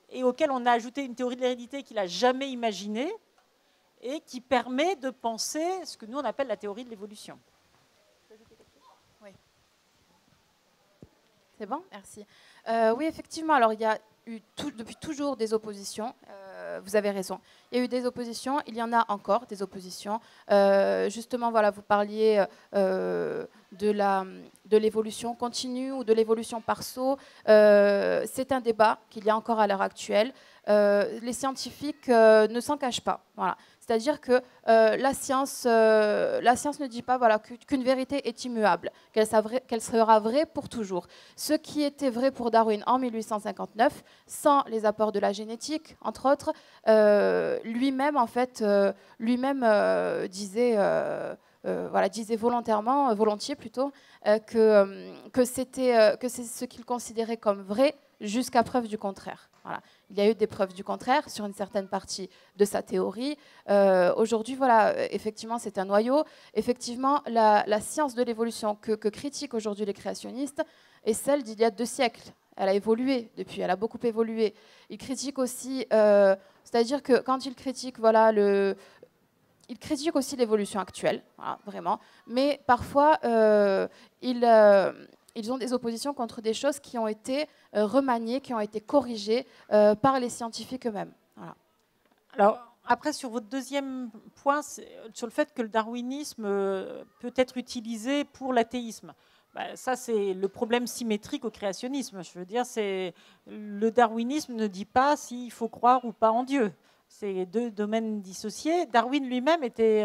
et auquel on a ajouté une théorie de l'hérédité qu'il n'a jamais imaginée et qui permet de penser ce que nous, on appelle la théorie de l'évolution. Oui. C'est bon, merci. Oui, effectivement, alors il y a eu depuis toujours des oppositions. Vous avez raison. Il y a eu des oppositions, il y en a encore des oppositions. Justement, voilà, vous parliez de l'évolution continue ou de l'évolution par saut. C'est un débat qu'il y a encore à l'heure actuelle. Les scientifiques ne s'en cachent pas. Voilà. C'est-à-dire que la science ne dit pas voilà, qu'une vérité est immuable, qu'elle sera vraie pour toujours. Ce qui était vrai pour Darwin en 1859, sans les apports de la génétique, entre autres, lui-même en fait, disait volontiers plutôt, que c'est ce qu'il considérait comme vrai jusqu'à preuve du contraire. Voilà. Il y a eu des preuves du contraire sur une certaine partie de sa théorie. Aujourd'hui, voilà, effectivement, c'est un noyau. Effectivement, la science de l'évolution que critiquent aujourd'hui les créationnistes est celle d'il y a 2 siècles. Elle a évolué depuis, elle a beaucoup évolué. Ils critiquent aussi, c'est-à-dire que quand ils critiquent, voilà, ils critiquent aussi l'évolution actuelle, voilà, vraiment. Mais parfois, ils ont des oppositions contre des choses qui ont été remaniées, qui ont été corrigées par les scientifiques eux-mêmes. Voilà. Alors, après, sur votre deuxième point, sur le fait que le darwinisme peut être utilisé pour l'athéisme. Ça, c'est le problème symétrique au créationnisme. Je veux dire, le darwinisme ne dit pas s'il faut croire ou pas en Dieu. C'est 2 domaines dissociés. Darwin lui-même était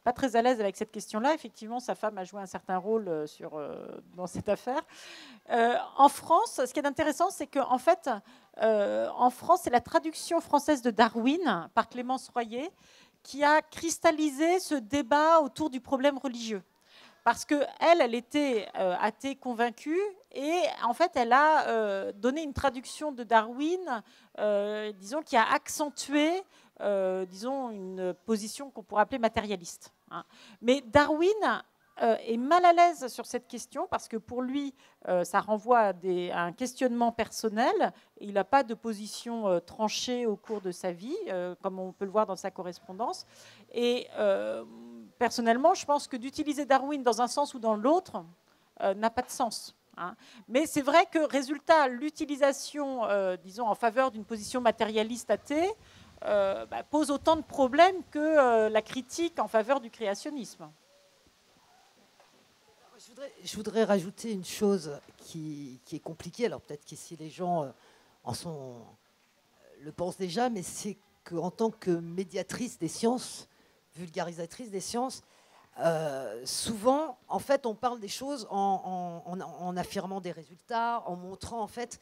pas très à l'aise avec cette question-là. Effectivement, sa femme a joué un certain rôle dans cette affaire. En France, ce qui est intéressant, c'est qu'en fait, en France, c'est la traduction française de Darwin par Clémence Royer qui a cristallisé ce débat autour du problème religieux. Parce qu'elle était athée convaincue et en fait, elle a donné une traduction de Darwin, disons, qui a accentué, disons, une position qu'on pourrait appeler matérialiste. Mais Darwin est mal à l'aise sur cette question parce que pour lui, ça renvoie à un questionnement personnel. Il n'a pas de position tranchée au cours de sa vie, comme on peut le voir dans sa correspondance. Et personnellement, je pense que d'utiliser Darwin dans un sens ou dans l'autre n'a pas de sens. Mais c'est vrai que, résultat, l'utilisation, disons, en faveur d'une position matérialiste athée pose autant de problèmes que la critique en faveur du créationnisme. Je voudrais rajouter une chose qui est compliquée. Alors peut-être qu'ici les gens le pensent déjà, mais c'est qu'en tant que médiatrice des sciences, vulgarisatrice des sciences. Souvent, en fait, on parle des choses en affirmant des résultats, en montrant en fait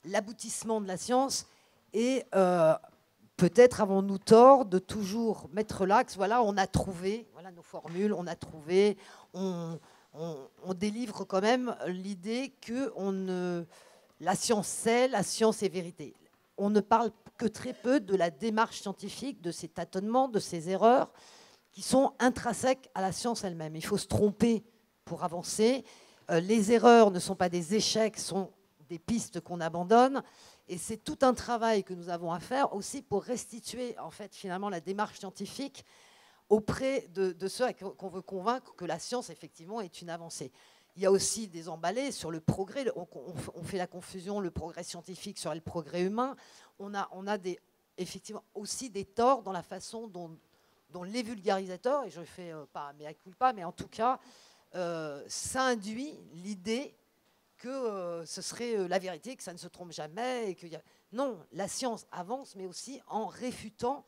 l'aboutissement de la science. Et peut-être avons-nous tort de toujours mettre l'axe. Voilà, on a trouvé, voilà nos formules, on a trouvé. On délivre quand même l'idée que la science c'est, la science est vérité. On ne parle que très peu de la démarche scientifique, de ses tâtonnements, de ses erreurs, qui sont intrinsèques à la science elle-même. Il faut se tromper pour avancer. Les erreurs ne sont pas des échecs, sont des pistes qu'on abandonne. Et c'est tout un travail que nous avons à faire aussi pour restituer en fait, finalement, la démarche scientifique auprès de ceux qu'on veut convaincre que la science, effectivement, est une avancée. Il y a aussi des emballés sur le progrès. On fait la confusion, le progrès scientifique sur le progrès humain. On a effectivement aussi des torts dans la façon dont les vulgarisateurs, et je ne fais pas mea culpa, mais en tout cas, ça induit l'idée que ce serait la vérité, que ça ne se trompe jamais. Non, la science avance, mais aussi en réfutant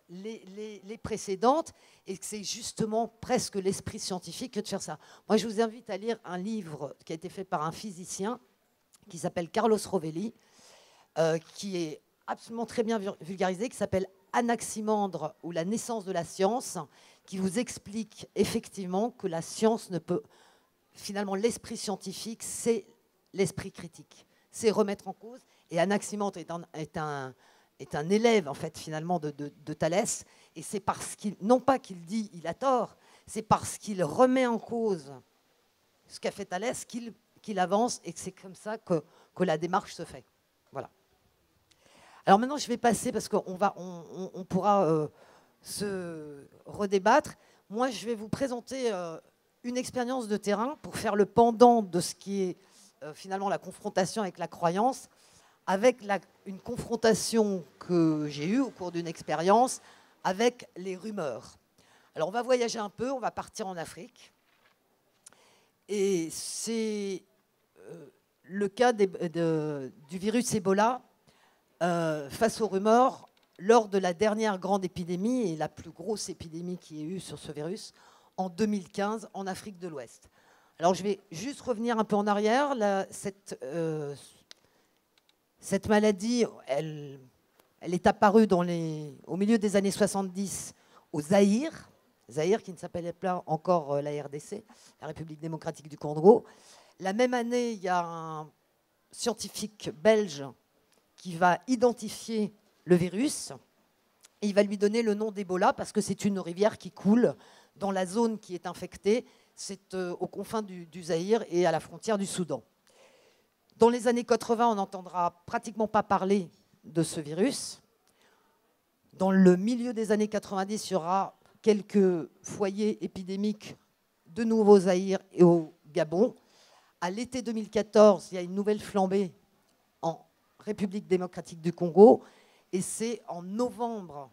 les précédentes, et que c'est justement presque l'esprit scientifique que de faire ça. Moi, je vous invite à lire un livre qui a été fait par un physicien qui s'appelle Carlos Rovelli, qui est absolument très bien vulgarisé, qui s'appelle Anaximandre ou la naissance de la science, qui vous explique effectivement que la science ne peut... Finalement, l'esprit scientifique, c'est l'esprit critique. C'est remettre en cause. Et Anaximandre est un élève, en fait, finalement, de Thalès. Et c'est parce qu'il... Non pas qu'il dit il a tort, c'est parce qu'il remet en cause ce qu'a fait Thalès qu'il avance, et que c'est comme ça que la démarche se fait. Voilà. Alors maintenant, je vais passer, parce qu'on pourra se redébattre. Moi, je vais vous présenter une expérience de terrain pour faire le pendant de ce qui est finalement la confrontation avec la croyance, avec une confrontation que j'ai eue au cours d'une expérience avec les rumeurs. Alors, on va voyager un peu, on va partir en Afrique. Et c'est le cas du virus Ebola face aux rumeurs lors de la dernière grande épidémie, et la plus grosse épidémie qu'il y ait eu sur ce virus, en 2015, en Afrique de l'Ouest. Alors, je vais juste revenir un peu en arrière. Cette maladie, elle est apparue au milieu des années 70 au Zaïre qui ne s'appelait pas encore la RDC, la République démocratique du Congo. La même année, il y a un scientifique belge qui va identifier le virus, et il va lui donner le nom d'Ebola parce que c'est une rivière qui coule dans la zone qui est infectée. C'est aux confins du Zaïre et à la frontière du Soudan. Dans les années 80, on n'entendra pratiquement pas parler de ce virus. Dans le milieu des années 90, il y aura quelques foyers épidémiques de nouveau au Zaïre et au Gabon. À l'été 2014, il y a une nouvelle flambée en République démocratique du Congo. Et c'est en novembre,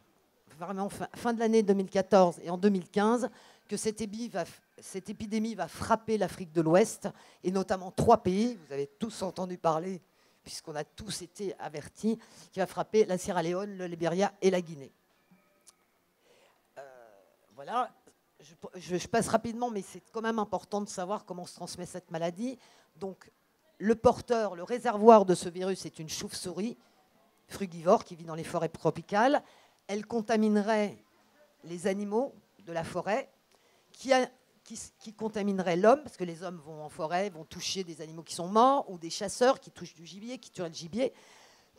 vraiment fin de l'année 2014 et en 2015, que cette épidémie va frapper l'Afrique de l'Ouest, et notamment 3 pays, vous avez tous entendu parler, puisqu'on a tous été avertis, qui va frapper la Sierra Leone, le Libéria et la Guinée. Voilà, je passe rapidement, mais c'est quand même important de savoir comment se transmet cette maladie. Donc, le porteur, le réservoir de ce virus, c'est une chauve-souris frugivore qui vit dans les forêts tropicales. Elle contaminerait les animaux de la forêt, qui contaminerait l'homme, parce que les hommes vont en forêt, vont toucher des animaux qui sont morts, ou des chasseurs qui touchent du gibier, qui tueraient le gibier.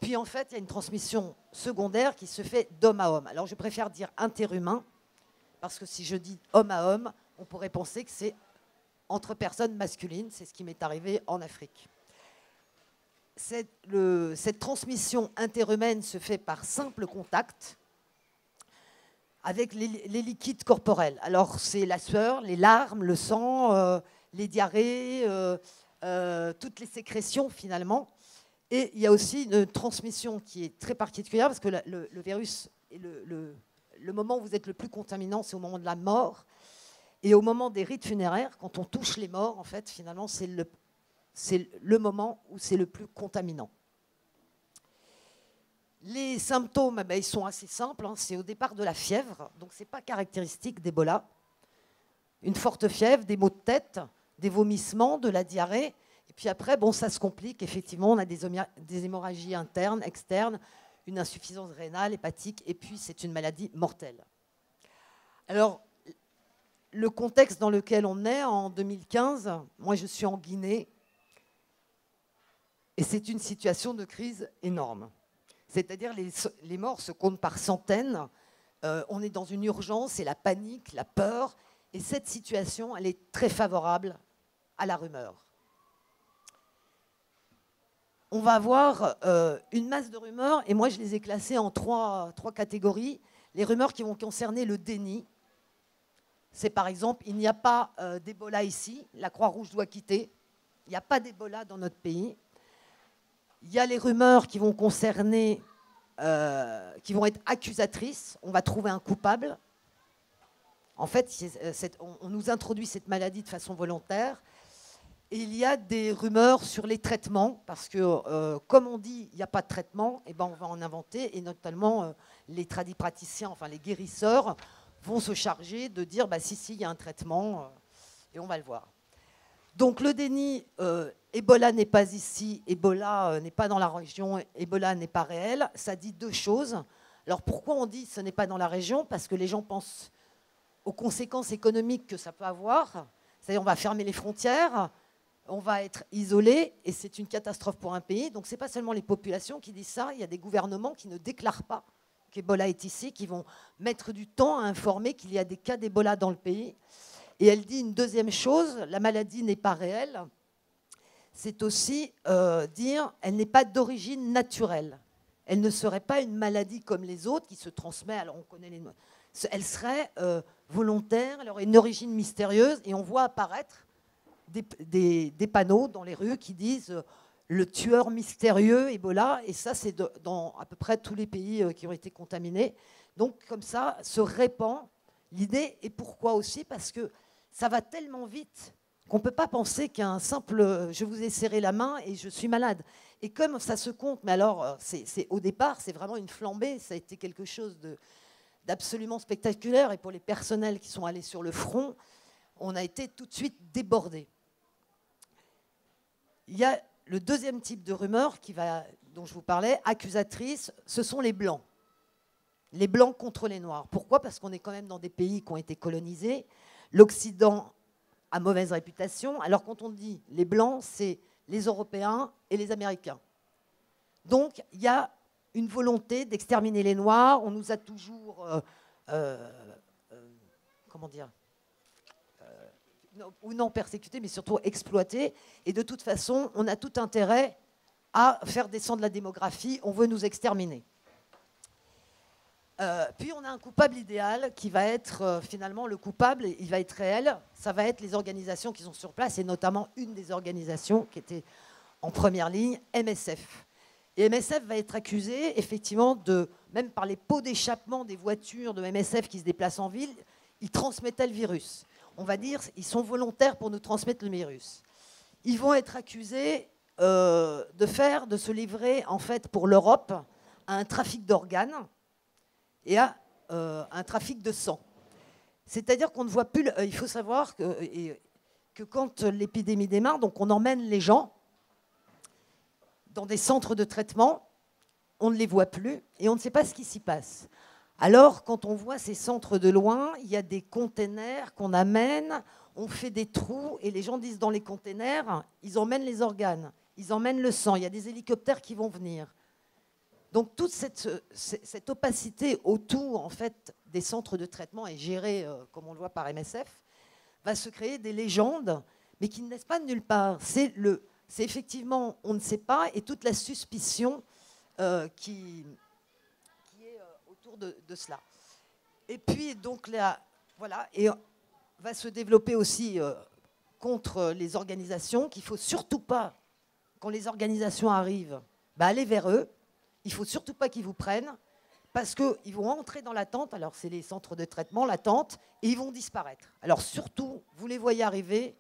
Puis en fait, il y a une transmission secondaire qui se fait d'homme à homme. Alors je préfère dire interhumain, parce que si je dis homme à homme, on pourrait penser que c'est entre personnes masculines. C'est ce qui m'est arrivé en Afrique. Cette transmission interhumaine se fait par simple contact avec les liquides corporels. Alors, c'est la sueur, les larmes, le sang, les diarrhées, toutes les sécrétions, finalement. Et il y a aussi une transmission qui est très particulière, parce que le virus, le moment où vous êtes le plus contaminant, c'est au moment de la mort. Et au moment des rites funéraires, quand on touche les morts, en fait, finalement, c'est le moment où c'est le plus contaminant. Les symptômes, ils sont assez simples. C'est au départ de la fièvre, donc ce n'est pas caractéristique d'Ebola. Une forte fièvre, des maux de tête, des vomissements, de la diarrhée. Et puis après, ça se complique. Effectivement, on a des hémorragies internes, externes, une insuffisance rénale, hépatique, et puis c'est une maladie mortelle. Alors, le contexte dans lequel on est en 2015, moi je suis en Guinée, et c'est une situation de crise énorme. C'est-à-dire les morts se comptent par centaines, on est dans une urgence, c'est la panique, la peur, et cette situation, elle est très favorable à la rumeur. On va avoir une masse de rumeurs, et moi je les ai classées en trois catégories. Les rumeurs qui vont concerner le déni. C'est par exemple, il n'y a pas d'Ebola ici, la Croix-Rouge doit quitter. Il n'y a pas d'Ebola dans notre pays. Il y a les rumeurs qui vont concerner, qui vont être accusatrices. On va trouver un coupable. En fait, on nous introduit cette maladie de façon volontaire. Et il y a des rumeurs sur les traitements, parce que, comme on dit, il n'y a pas de traitement, on va en inventer, et notamment les tradipraticiens, enfin les guérisseurs, vont se charger de dire, si, il y a un traitement, et on va le voir. Donc le déni, Ebola n'est pas ici, Ebola n'est pas dans la région, Ebola n'est pas réel, ça dit deux choses. Alors pourquoi on dit ce n'est pas dans la région? Parce que les gens pensent aux conséquences économiques que ça peut avoir, c'est-à-dire on va fermer les frontières, on va être isolé, et c'est une catastrophe pour un pays. Donc ce n'est pas seulement les populations qui disent ça, il y a des gouvernements qui ne déclarent pas qu'Ebola est ici, qui vont mettre du temps à informer qu'il y a des cas d'Ebola dans le pays. Et elle dit une deuxième chose, la maladie n'est pas réelle, c'est aussi dire elle n'est pas d'origine naturelle. Elle ne serait pas une maladie comme les autres qui se transmet, alors on connaît les noms. Elle serait volontaire, elle aurait une origine mystérieuse, et on voit apparaître des panneaux dans les rues qui disent le tueur mystérieux Ebola, et ça c'est dans à peu près tous les pays qui ont été contaminés. Donc comme ça se répand l'idée, et pourquoi aussi? Parce que ça va tellement vite qu'on ne peut pas penser qu'un simple je vous ai serré la main et je suis malade. Et comme ça se compte, mais alors au départ c'est vraiment une flambée, ça a été quelque chose d'absolument spectaculaire, et pour les personnels qui sont allés sur le front, on a été tout de suite débordés. Il y a le deuxième type de rumeur dont je vous parlais, accusatrice, ce sont les Blancs. Les Blancs contre les Noirs. Pourquoi? Parce qu'on est quand même dans des pays qui ont été colonisés. L'Occident a mauvaise réputation. Alors quand on dit les Blancs, c'est les Européens et les Américains. Donc il y a une volonté d'exterminer les Noirs. On nous a toujours... comment dire ou non persécutés, mais surtout exploités. Et de toute façon, on a tout intérêt à faire descendre la démographie. On veut nous exterminer. Puis on a un coupable idéal qui va être finalement le coupable, il va être réel. Ça va être les organisations qui sont sur place, et notamment une des organisations qui était en première ligne, MSF. Et MSF va être accusé, effectivement, même par les pots d'échappement des voitures de MSF qui se déplacent en ville, ils transmettaient le virus. On va dire ils sont volontaires pour nous transmettre le virus. Ils vont être accusés de se livrer, en fait, pour l'Europe, à un trafic d'organes et à un trafic de sang. C'est-à-dire qu'on ne voit plus... il faut savoir que quand l'épidémie démarre, donc on emmène les gens dans des centres de traitement, on ne les voit plus et on ne sait pas ce qui s'y passe. Alors, quand on voit ces centres de loin, il y a des containers qu'on amène, on fait des trous, et les gens disent dans les containers, ils emmènent les organes, ils emmènent le sang, il y a des hélicoptères qui vont venir. Donc toute cette opacité autour, en fait, des centres de traitement est gérée, comme on le voit par MSF, va se créer des légendes, mais qui ne naissent pas de nulle part. C'est effectivement, on ne sait pas, et toute la suspicion qui est autour de cela. Et puis, donc, là, voilà, et va se développer aussi contre les organisations, qu'il ne faut surtout pas, quand les organisations arrivent, aller vers eux. Il ne faut surtout pas qu'ils vous prennent, parce qu'ils vont entrer dans la tente, alors c'est les centres de traitement, la tente, et ils vont disparaître. Alors surtout, vous les voyez arriver,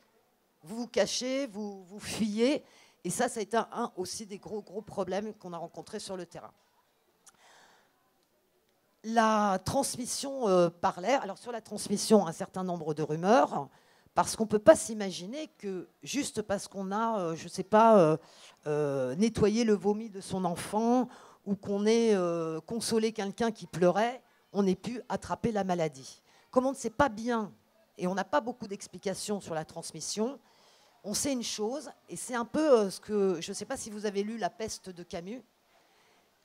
vous vous cachez, vous fuyez, et ça a été aussi des gros problèmes qu'on a rencontrés sur le terrain. la transmission par l'air. Alors sur la transmission, un certain nombre de rumeurs, parce qu'on ne peut pas s'imaginer que juste parce qu'on a, je ne sais pas, nettoyé le vomi de son enfant ou qu'on ait consolé quelqu'un qui pleurait, on ait pu attraper la maladie. Comme on ne sait pas bien, et on n'a pas beaucoup d'explications sur la transmission, on sait une chose, et c'est un peu ce que, je ne sais pas si vous avez lu La peste de Camus.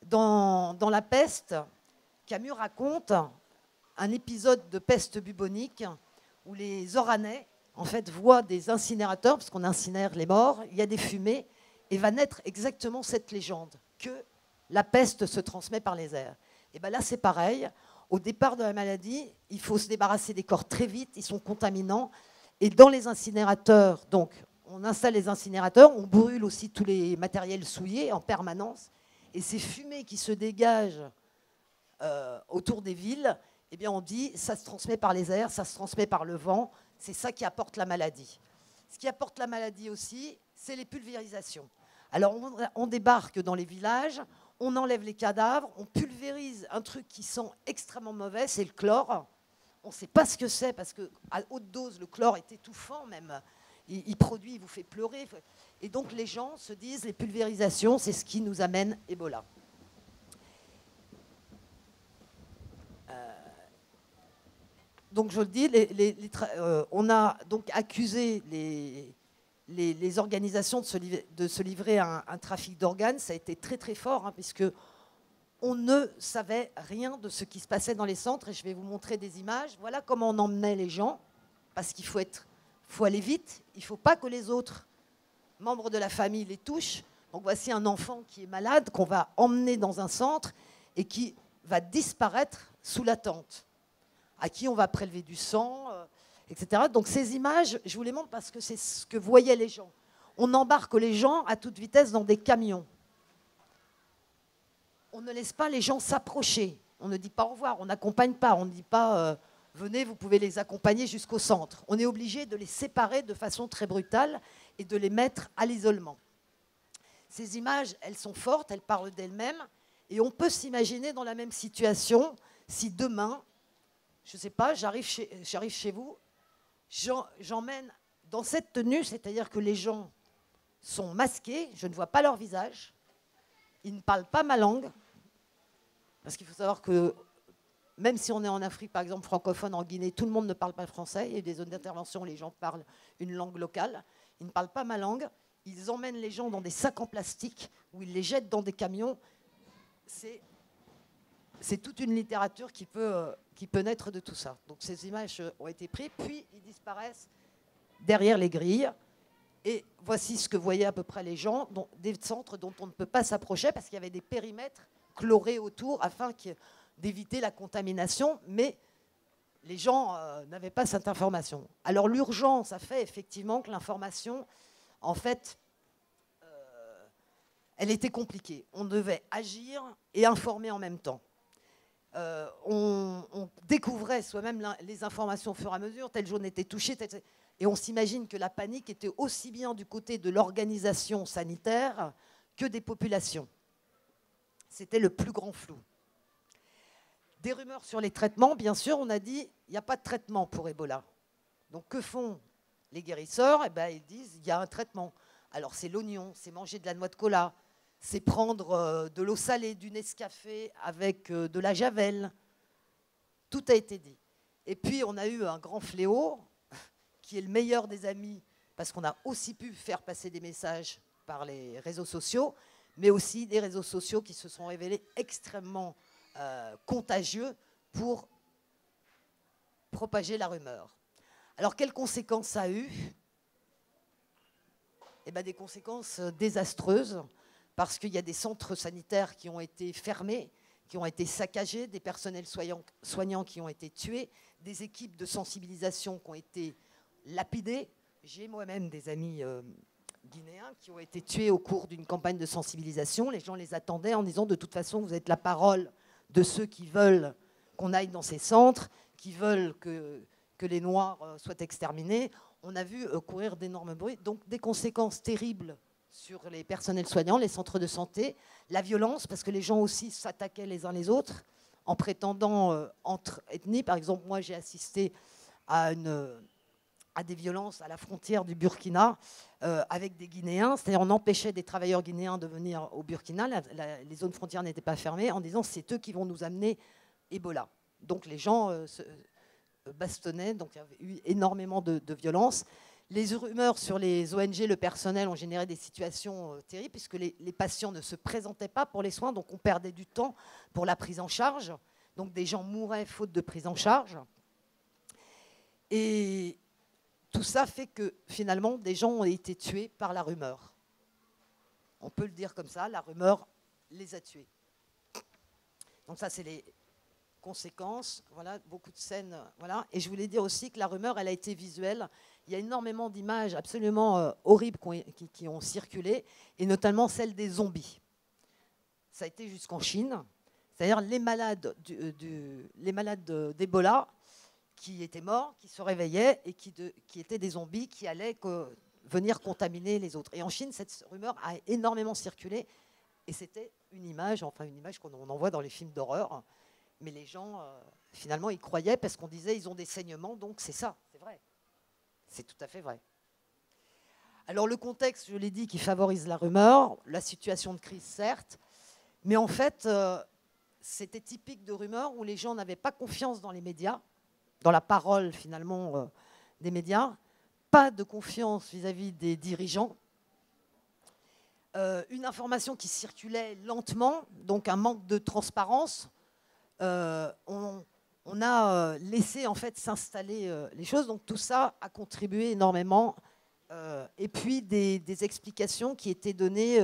Dans La peste, Camus raconte un épisode de peste bubonique où les Oranais, en fait, voient des incinérateurs, parce qu'on incinère les morts, il y a des fumées, et va naître exactement cette légende, que la peste se transmet par les airs. Et bien là, c'est pareil. Au départ de la maladie, il faut se débarrasser des corps très vite, ils sont contaminants. Et dans les incinérateurs, donc, on installe les incinérateurs, on brûle aussi tous les matériels souillés en permanence. Et ces fumées qui se dégagent autour des villes, eh bien on dit ça se transmet par les airs, ça se transmet par le vent, c'est ça qui apporte la maladie. Ce qui apporte la maladie aussi, c'est les pulvérisations. Alors on débarque dans les villages, on enlève les cadavres, on pulvérise un truc qui sent extrêmement mauvais, c'est le chlore. On ne sait pas ce que c'est, parce qu'à haute dose, le chlore est étouffant même. Il produit, il vous fait pleurer. Et donc les gens se disent, les pulvérisations, c'est ce qui nous amène Ebola. Donc je le dis, on a donc accusé les organisations de se livrer à un trafic d'organes. Ça a été très très fort, hein, puisque on ne savait rien de ce qui se passait dans les centres. Et je vais vous montrer des images. Voilà comment on emmenait les gens, parce qu'il faut aller vite. Il ne faut pas que les autres membres de la famille les touchent. Donc voici un enfant qui est malade, qu'on va emmener dans un centre et qui va disparaître sous la tente, à qui on va prélever du sang, etc. Donc ces images, je vous les montre parce que c'est ce que voyaient les gens. On embarque les gens à toute vitesse dans des camions. On ne laisse pas les gens s'approcher. On ne dit pas au revoir, on n'accompagne pas, on ne dit pas venez, vous pouvez les accompagner jusqu'au centre. On est obligé de les séparer de façon très brutale et de les mettre à l'isolement. Ces images, elles sont fortes, elles parlent d'elles-mêmes, et on peut s'imaginer dans la même situation si demain, je ne sais pas, j'arrive chez vous, j'emmène dans cette tenue, c'est-à-dire que les gens sont masqués, je ne vois pas leur visage, ils ne parlent pas ma langue, parce qu'il faut savoir que même si on est en Afrique, par exemple, francophone, en Guinée, tout le monde ne parle pas français. Il y a des zones d'intervention où les gens parlent une langue locale. Ils ne parlent pas ma langue. Ils emmènent les gens dans des sacs en plastique où ils les jettent dans des camions. C'est toute une littérature qui peut naître de tout ça. Donc ces images ont été prises, puis ils disparaissent derrière les grilles. Et voici ce que voyaient à peu près les gens, des centres dont on ne peut pas s'approcher parce qu'il y avait des périmètres chlorés autour afin d'éviter la contamination, mais les gens n'avaient pas cette information. Alors l'urgence a fait effectivement que l'information, en fait, elle était compliquée. On devait agir et informer en même temps. On découvrait soi-même les informations au fur et à mesure, telle zone était touchée, et on s'imagine que la panique était aussi bien du côté de l'organisation sanitaire que des populations. C'était le plus grand flou. Des rumeurs sur les traitements, bien sûr, on a dit il n'y a pas de traitement pour Ebola. Donc que font les guérisseurs? Eh bien, ils disent il y a un traitement. Alors c'est l'oignon, c'est manger de la noix de cola, c'est prendre de l'eau salée, du Nescafé avec de la javel. Tout a été dit. Et puis on a eu un grand fléau qui est le meilleur des amis, parce qu'on a aussi pu faire passer des messages par les réseaux sociaux, mais aussi des réseaux sociaux qui se sont révélés extrêmement contagieux pour propager la rumeur. Alors, quelles conséquences ça a eu? Eh bien, des conséquences désastreuses, parce qu'il y a des centres sanitaires qui ont été fermés, qui ont été saccagés, des personnels soignants qui ont été tués, des équipes de sensibilisation qui ont été lapidées. J'ai moi-même des amis guinéens qui ont été tués au cours d'une campagne de sensibilisation. Les gens les attendaient en disant de toute façon, vous êtes la parole de ceux qui veulent qu'on aille dans ces centres, qui veulent que les Noirs soient exterminés. On a vu courir d'énormes bruits, donc des conséquences terribles sur les personnels soignants, les centres de santé, la violence, parce que les gens aussi s'attaquaient les uns les autres. en prétendant entre ethnies. Par exemple, moi, j'ai assisté à des violences à la frontière du Burkina avec des Guinéens. C'est-à-dire on empêchait des travailleurs guinéens de venir au Burkina. Les zones frontières n'étaient pas fermées en disant c'est eux qui vont nous amener Ebola. Donc les gens se bastonnaient. Donc il y avait eu énormément de violences. Les rumeurs sur les ONG, le personnel, ont généré des situations terribles puisque les patients ne se présentaient pas pour les soins. Donc on perdait du temps pour la prise en charge. Donc des gens mouraient faute de prise en charge. Et tout ça fait que finalement, des gens ont été tués par la rumeur. On peut le dire comme ça, la rumeur les a tués. Donc ça, c'est les conséquences. Voilà, beaucoup de scènes. Voilà. Et je voulais dire aussi que la rumeur, elle a été visuelle. Il y a énormément d'images absolument horribles qui ont circulé, et notamment celle des zombies. Ça a été jusqu'en Chine. C'est-à-dire les malades d'Ebola qui étaient morts, qui se réveillaient et qui étaient des zombies qui allaient venir contaminer les autres. Et en Chine, cette rumeur a énormément circulé. Et c'était une image qu'on en voit dans les films d'horreur. Mais les gens, finalement, ils croyaient parce qu'on disait ils ont des saignements, donc c'est ça, c'est vrai. C'est tout à fait vrai. Alors le contexte, je l'ai dit, qui favorise la rumeur, la situation de crise, certes, mais en fait, c'était typique de rumeurs où les gens n'avaient pas confiance dans les médias, dans la parole finalement des médias, pas de confiance vis-à-vis des dirigeants, une information qui circulait lentement, donc un manque de transparence. On a laissé en fait s'installer les choses, donc tout ça a contribué énormément. Et puis des explications qui étaient données,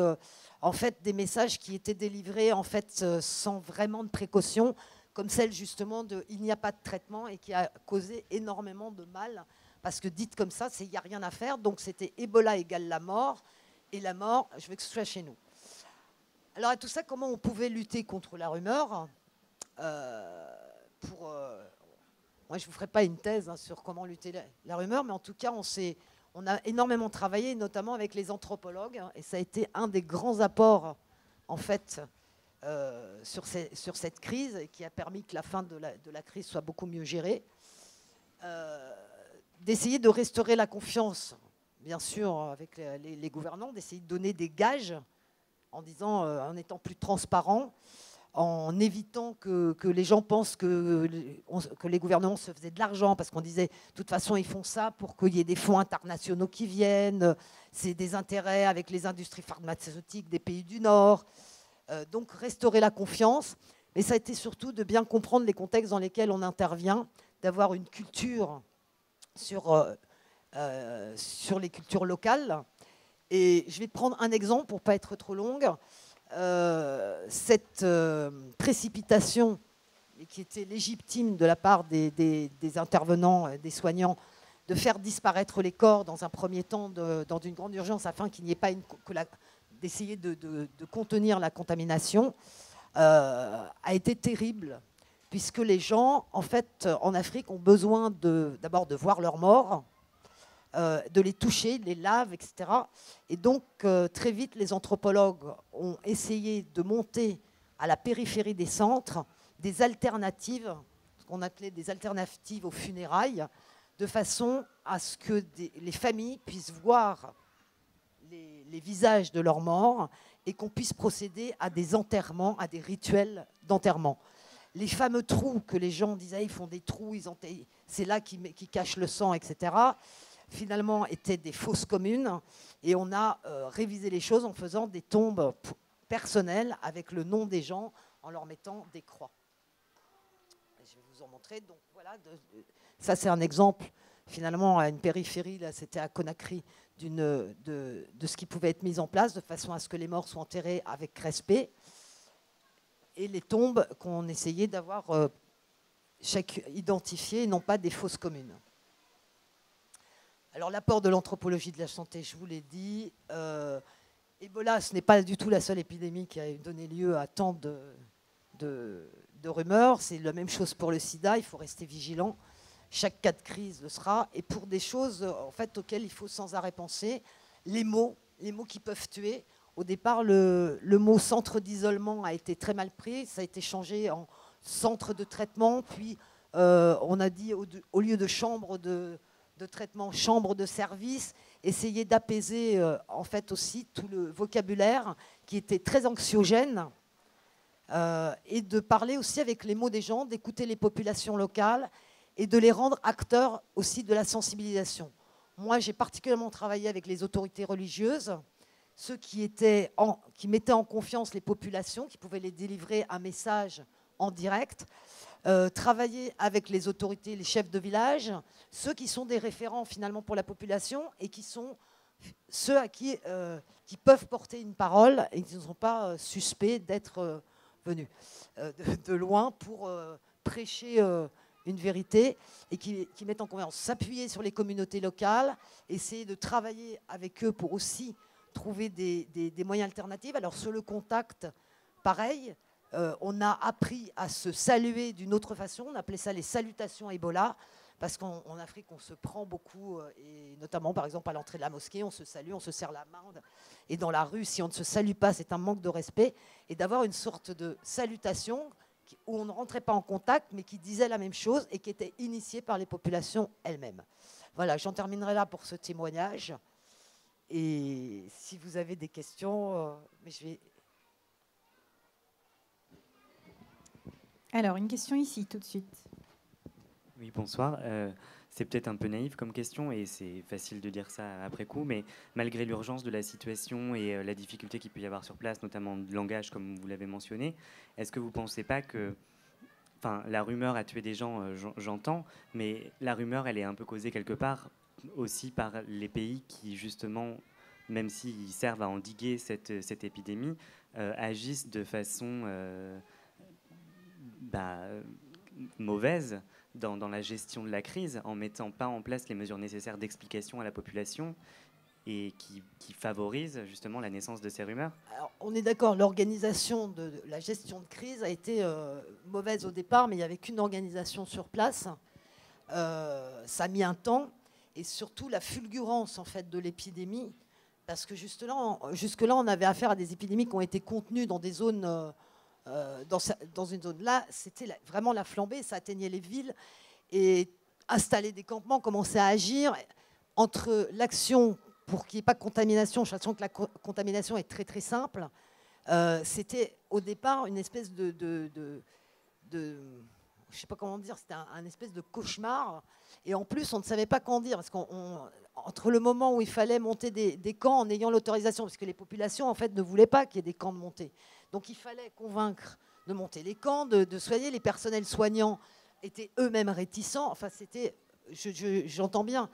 en fait des messages qui étaient délivrés en fait sans vraiment de précaution, comme celle justement de il n'y a pas de traitement et qui a causé énormément de mal, parce que dites comme ça, c'est il n'y a rien à faire, donc c'était Ebola égale la mort, et la mort, je veux que ce soit chez nous. Alors à tout ça, comment on pouvait lutter contre la rumeur moi je ne vous ferai pas une thèse sur comment lutter la rumeur, mais en tout cas on a énormément travaillé, notamment avec les anthropologues, et ça a été un des grands apports en fait sur cette crise, qui a permis que la fin de la crise soit beaucoup mieux gérée, d'essayer de restaurer la confiance, bien sûr, avec les gouvernants, d'essayer de donner des gages en disant, en étant plus transparent, en évitant que les gens pensent que les gouvernements se faisaient de l'argent, parce qu'on disait, de toute façon, ils font ça pour qu'il y ait des fonds internationaux qui viennent, c'est des intérêts avec les industries pharmaceutiques des pays du Nord. Donc, restaurer la confiance. Mais ça a été surtout de bien comprendre les contextes dans lesquels on intervient, d'avoir une culture sur les cultures locales. Et je vais prendre un exemple pour ne pas être trop longue. Cette précipitation qui était légitime de la part des intervenants, des soignants, de faire disparaître les corps dans un premier temps dans une grande urgence afin qu'il n'y ait pas d'essayer de contenir la contamination, a été terrible, puisque les gens, en fait, en Afrique, ont besoin d'abord de voir leurs morts, de les toucher, de les laver, etc. Et donc, très vite, les anthropologues ont essayé de monter à la périphérie des centres des alternatives, ce qu'on appelait des alternatives aux funérailles, de façon à ce que les familles puissent voir les visages de leurs morts et qu'on puisse procéder à des enterrements, à des rituels d'enterrement. Les fameux trous que les gens disaient, ils font des trous, c'est là qu'ils cachent le sang, etc., finalement étaient des fosses communes, et on a révisé les choses en faisant des tombes personnelles avec le nom des gens, en leur mettant des croix. Je vais vous en montrer. Donc voilà, ça c'est un exemple finalement à une périphérie, là c'était à Conakry, de ce qui pouvait être mis en place de façon à ce que les morts soient enterrés avec respect, et les tombes qu'on essayait d'avoir chaque identifiées, et non pas des fosses communes. Alors l'apport de l'anthropologie de la santé, je vous l'ai dit, Ebola, ce n'est pas du tout la seule épidémie qui a donné lieu à tant de rumeurs, c'est la même chose pour le sida, il faut rester vigilant. Chaque cas de crise le sera, et pour des choses en fait, auxquelles il faut sans arrêt penser, les mots qui peuvent tuer. Au départ, le mot centre d'isolement a été très mal pris, ça a été changé en centres de traitement, puis on a dit au lieu de chambres de traitement, chambres de service, essayer d'apaiser en fait aussi tout le vocabulaire qui était très anxiogène, et de parler aussi avec les mots des gens, d'écouter les populations locales et de les rendre acteurs aussi de la sensibilisation. Moi, j'ai particulièrement travaillé avec les autorités religieuses, ceux qui mettaient en confiance les populations, qui pouvaient les délivrer un message en direct, travailler avec les autorités, les chefs de village, ceux qui sont des référents finalement pour la population et qui sont ceux à qui peuvent porter une parole et qui ne sont pas suspects d'être venus de loin pour prêcher une vérité et qui mettent en confiance, s'appuyer sur les communautés locales, essayer de travailler avec eux pour aussi trouver des moyens alternatifs. Alors sur le contact, pareil, on a appris à se saluer d'une autre façon, on appelait ça les salutations Ebola, parce qu'en Afrique, on se prend beaucoup, et notamment par exemple à l'entrée de la mosquée, on se salue, on se serre la main, et dans la rue, si on ne se salue pas, c'est un manque de respect, et d'avoir une sorte de salutation où on ne rentrait pas en contact, mais qui disait la même chose et qui était initiée par les populations elles-mêmes. Voilà, j'en terminerai là pour ce témoignage. Et si vous avez des questions, mais je vais... Alors, une question ici, tout de suite. Oui, bonsoir. C'est peut-être un peu naïf comme question et c'est facile de dire ça après coup, mais malgré l'urgence de la situation et la difficulté qu'il peut y avoir sur place, notamment de langage comme vous l'avez mentionné, est-ce que vous ne pensez pas que... Enfin, la rumeur a tué des gens, j'entends, mais la rumeur, elle est un peu causée quelque part aussi par les pays qui, justement, même s'ils servent à endiguer cette épidémie, agissent de façon mauvaise dans la gestion de la crise, en mettant pas en place les mesures nécessaires d'explication à la population et qui favorisent justement la naissance de ces rumeurs. Alors, on est d'accord, l'organisation de la gestion de crise a été mauvaise au départ, mais il n'y avait qu'une organisation sur place. Ça a mis un temps, et surtout la fulgurance en fait, de l'épidémie, parce que jusque-là, on avait affaire à des épidémies qui ont été contenues dans des zones... dans une zone. Là, c'était vraiment la flambée, ça atteignait les villes et installer des campements, commencer à agir entre l'action pour qu'il n'y ait pas de contamination, sachant que la contamination est très très simple. C'était au départ une espèce de je ne sais pas comment dire, c'était un espèce de cauchemar. Et en plus, on ne savait pas comment dire, parce qu'entre le moment où il fallait monter des camps en ayant l'autorisation, parce que les populations en fait ne voulaient pas qu'il y ait des camps de montée. Donc il fallait convaincre de monter les camps, de soigner. Les personnels soignants étaient eux-mêmes réticents. Enfin, c'était, j'entends bien,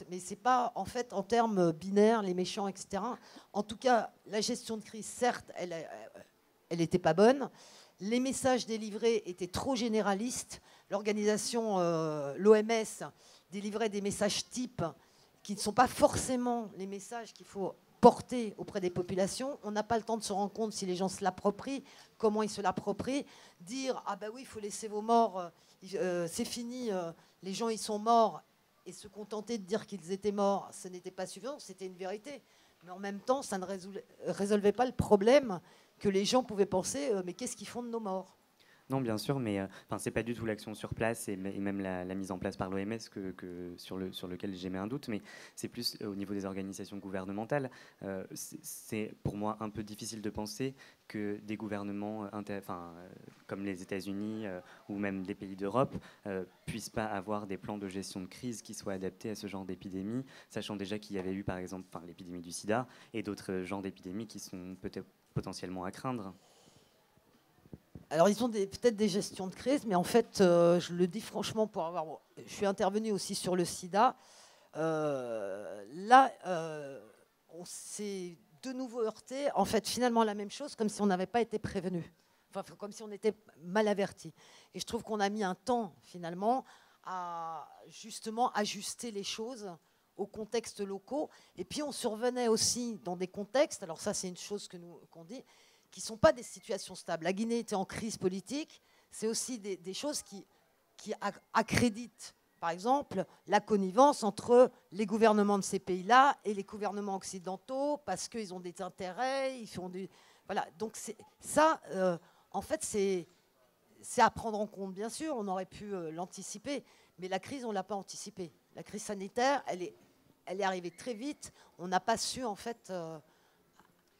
mais c'est pas en fait en termes binaires, les méchants, etc. En tout cas, la gestion de crise, certes, elle n'était pas bonne. Les messages délivrés étaient trop généralistes. L'organisation, l'OMS, délivrait des messages types qui ne sont pas forcément les messages qu'il faut porter auprès des populations. On n'a pas le temps de se rendre compte si les gens se l'approprient, comment ils se l'approprient. Dire « Ah ben oui, il faut laisser vos morts, c'est fini, les gens ils sont morts », et se contenter de dire qu'ils étaient morts, ce n'était pas suffisant, c'était une vérité. Mais en même temps, ça ne résolvait pas le problème que les gens pouvaient penser « Mais qu'est-ce qu'ils font de nos morts ?» Non, bien sûr, mais c'est pas du tout l'action sur place et même la mise en place par l'OMS sur lequel j'émets un doute, mais c'est plus au niveau des organisations gouvernementales. C'est pour moi un peu difficile de penser que des gouvernements comme les États-Unis ou même des pays d'Europe puissent pas avoir des plans de gestion de crise qui soient adaptés à ce genre d'épidémie, sachant déjà qu'il y avait eu par exemple l'épidémie du sida et d'autres genres d'épidémies qui sont peut-être potentiellement à craindre. Alors, ils ont peut-être des gestions de crise, mais en fait, je le dis franchement, je suis intervenue aussi sur le sida. Là, on s'est de nouveau heurté, en fait, finalement, la même chose, comme si on n'avait pas été prévenu. Enfin, comme si on était mal averti. Et je trouve qu'on a mis un temps, finalement, à justement ajuster les choses aux contextes locaux. Et puis, on survenait aussi dans des contextes, alors ça, c'est une chose qu'on dit, qui ne sont pas des situations stables. La Guinée était en crise politique. C'est aussi des choses qui accréditent, par exemple, la connivence entre les gouvernements de ces pays-là et les gouvernements occidentaux, parce qu'ils ont des intérêts, ils font du... Voilà, donc ça, en fait, c'est à prendre en compte, bien sûr, on aurait pu l'anticiper, mais la crise, on ne l'a pas anticipée. La crise sanitaire, elle est arrivée très vite, on n'a pas su, en fait...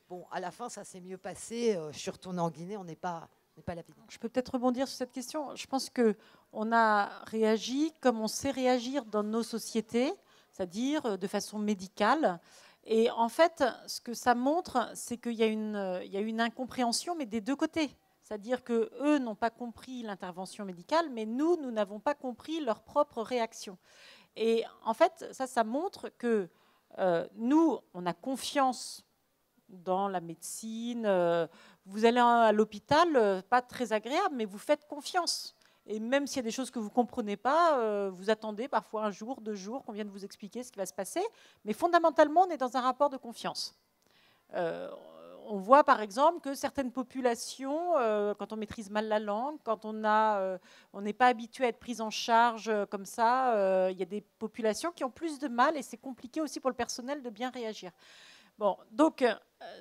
bon, à la fin, ça s'est mieux passé, je suis retournée en Guinée, on n'est pas lapidé. Je peux peut-être rebondir sur cette question. Je pense qu'on a réagi comme on sait réagir dans nos sociétés, c'est-à-dire de façon médicale. Et en fait, ce que ça montre, c'est qu'il y a une incompréhension, mais des deux côtés. C'est-à-dire qu'eux n'ont pas compris l'intervention médicale, mais nous n'avons pas compris leur propre réaction. Et en fait, ça montre que nous, on a confiance dans la médecine. Vous allez à l'hôpital, pas très agréable, mais vous faites confiance. Et même s'il y a des choses que vous ne comprenez pas, vous attendez parfois 1 jour, 2 jours qu'on vienne vous expliquer ce qui va se passer. Mais fondamentalement, on est dans un rapport de confiance. On voit par exemple que certaines populations, quand on maîtrise mal la langue, quand on n'est pas habitué à être pris en charge comme ça, il y a des populations qui ont plus de mal et c'est compliqué aussi pour le personnel de bien réagir. Bon, donc,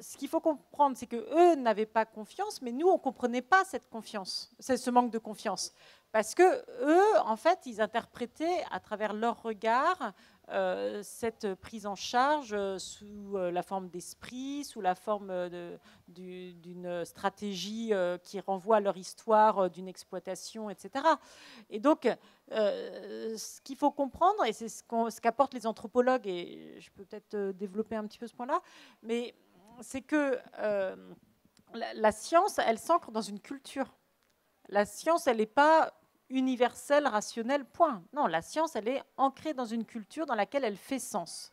ce qu'il faut comprendre, c'est qu'eux n'avaient pas confiance, mais nous, on ne comprenait pas cette confiance, ce manque de confiance. Parce qu'eux, en fait, ils interprétaient à travers leur regard cette prise en charge sous la forme d'esprit, sous la forme d'une stratégie qui renvoie à leur histoire d'une exploitation, etc. Et donc, ce qu'il faut comprendre, et c'est ce qu'apportent les anthropologues, et je peux peut-être développer un petit peu ce point-là, mais c'est que la science, elle s'ancre dans une culture. La science, elle n'est pas universelle, rationnelle, point. Non, la science, elle est ancrée dans une culture dans laquelle elle fait sens.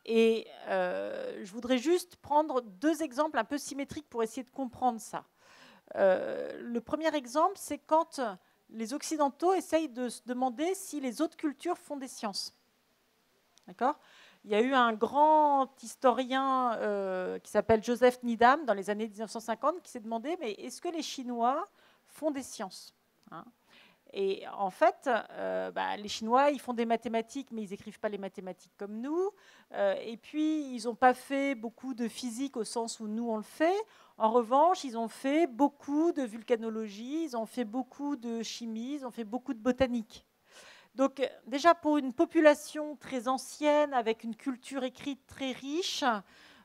Et je voudrais juste prendre 2 exemples un peu symétriques pour essayer de comprendre ça. Le premier exemple, c'est quand les Occidentaux essayent de se demander si les autres cultures font des sciences. D'accord ? Il y a eu un grand historien qui s'appelle Joseph Needham dans les années 1950 qui s'est demandé, mais est-ce que les Chinois font des sciences ? Et en fait, les Chinois, ils font des mathématiques, mais ils n'écrivent pas les mathématiques comme nous. Et puis, ils n'ont pas fait beaucoup de physique au sens où nous, on le fait. En revanche, ils ont fait beaucoup de vulcanologie, ils ont fait beaucoup de chimie, ils ont fait beaucoup de botanique. Donc, déjà, pour une population très ancienne, avec une culture écrite très riche,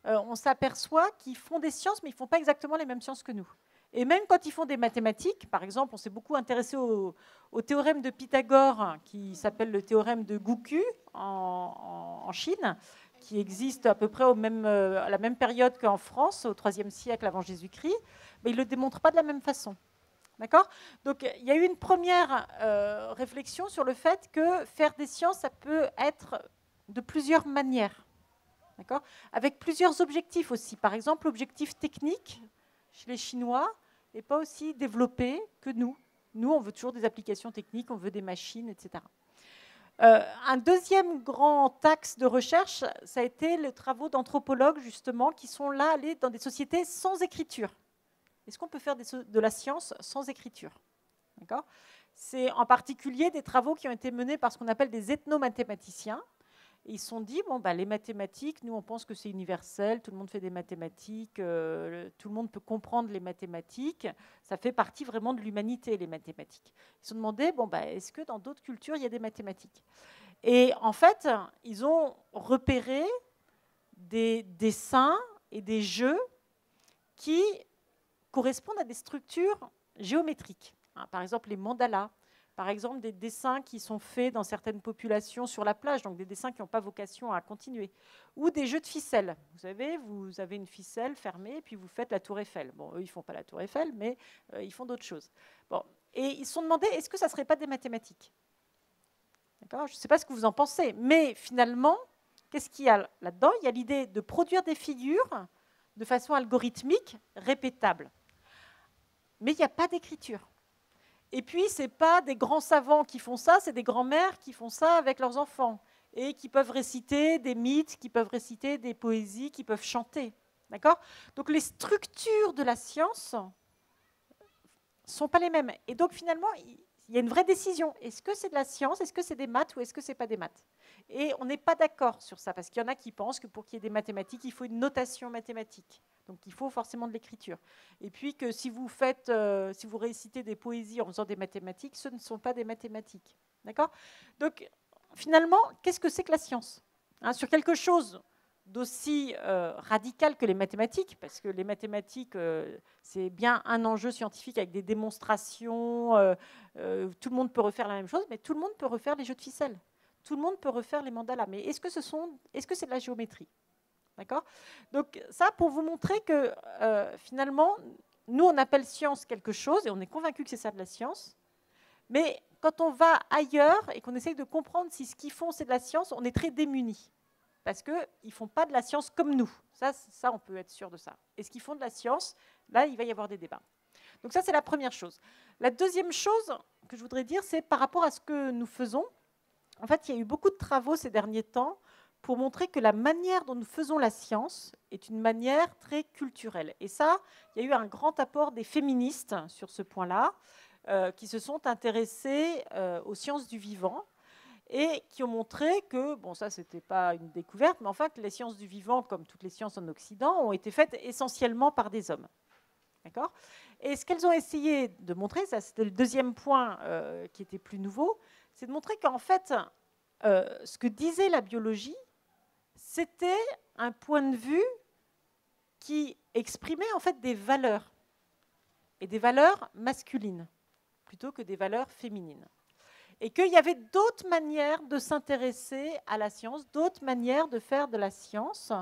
on s'aperçoit qu'ils font des sciences, mais ils ne font pas exactement les mêmes sciences que nous. Et même quand ils font des mathématiques, par exemple, on s'est beaucoup intéressé au théorème de Pythagore, qui s'appelle le théorème de Guku en Chine, qui existe à peu près à la même période qu'en France, au IIIe siècle avant Jésus-Christ, mais ils ne le démontrent pas de la même façon. D'accord ? Donc, il y a eu une première réflexion sur le fait que faire des sciences, ça peut être de plusieurs manières. D'accord ? Avec plusieurs objectifs aussi. Par exemple, l'objectif technique, chez les Chinois, n'est pas aussi développé que nous. Nous, on veut toujours des applications techniques, on veut des machines, etc. Un deuxième grand axe de recherche, ça a été les travaux d'anthropologues, justement, qui sont là, allés dans des sociétés sans écriture. Est-ce qu'on peut faire de la science sans écriture ? D'accord ? C'est en particulier des travaux qui ont été menés par ce qu'on appelle des ethnomathématiciens. Ils se sont dit, les mathématiques, nous on pense que c'est universel, tout le monde fait des mathématiques, tout le monde peut comprendre les mathématiques, ça fait partie vraiment de l'humanité, les mathématiques. Ils se sont demandé, est-ce que dans d'autres cultures, il y a des mathématiques ? Et en fait, ils ont repéré des dessins et des jeux qui correspondent à des structures géométriques. Par exemple, les mandalas. Par exemple, des dessins qui sont faits dans certaines populations sur la plage, donc des dessins qui n'ont pas vocation à continuer. Ou des jeux de ficelles. Vous avez une ficelle fermée, et puis vous faites la tour Eiffel. Bon, eux, ils ne font pas la tour Eiffel, mais ils font d'autres choses. Bon. Et ils se sont demandé, est-ce que ça ne serait pas des mathématiques ? D'accord ? Je ne sais pas ce que vous en pensez, mais finalement, qu'est-ce qu'il y a là-dedans ? Il y a l'idée de produire des figures de façon algorithmique, répétable. Mais il n'y a pas d'écriture. Et puis, ce n'est pas des grands savants qui font ça, c'est des grands-mères qui font ça avec leurs enfants et qui peuvent réciter des mythes, qui peuvent réciter des poésies, qui peuvent chanter. D'accord ? Donc, les structures de la science ne sont pas les mêmes. Et donc, finalement, Il y a une vraie décision. Est-ce que c'est de la science, est-ce que c'est des maths ou est-ce que c'est pas des maths? Et on n'est pas d'accord sur ça, parce qu'il y en a qui pensent que pour qu'il y ait des mathématiques, il faut une notation mathématique. Donc il faut forcément de l'écriture. Et puis que si vous récitez des poésies en faisant des mathématiques, ce ne sont pas des mathématiques. D'accord? Donc finalement, qu'est-ce que c'est que la science? Sur quelque chose d'aussi radical que les mathématiques, parce que les mathématiques, c'est bien un enjeu scientifique avec des démonstrations, tout le monde peut refaire la même chose, mais tout le monde peut refaire les jeux de ficelle, tout le monde peut refaire les mandalas, mais est-ce que c'est de la géométrie? D'accord? Donc ça, pour vous montrer que finalement, nous, on appelle science quelque chose, et on est convaincu que c'est ça de la science, mais quand on va ailleurs et qu'on essaye de comprendre si ce qu'ils font, c'est de la science, on est très démunis. Parce qu'ils ne font pas de la science comme nous. Ça, on peut être sûr de ça. Est-ce qu'ils font de la science? Là, il va y avoir des débats. Donc ça, c'est la première chose. La deuxième chose que je voudrais dire, c'est par rapport à ce que nous faisons. En fait, il y a eu beaucoup de travaux ces derniers temps pour montrer que la manière dont nous faisons la science est une manière très culturelle. Et ça, il y a eu un grand apport des féministes sur ce point-là, qui se sont intéressés aux sciences du vivant, et qui ont montré que, bon, ça, ce n'était pas une découverte, mais enfin que les sciences du vivant, comme toutes les sciences en Occident, ont été faites essentiellement par des hommes. D'accord? Et ce qu'elles ont essayé de montrer, ça c'était le deuxième point qui était plus nouveau, c'est de montrer qu'en fait, ce que disait la biologie, c'était un point de vue qui exprimait en fait des valeurs, et des valeurs masculines, plutôt que des valeurs féminines. Et qu'il y avait d'autres manières de s'intéresser à la science, d'autres manières de faire de la science,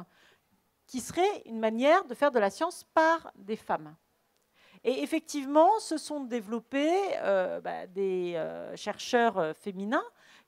qui seraient une manière de faire de la science par des femmes. Et effectivement, se sont développés des chercheurs féminins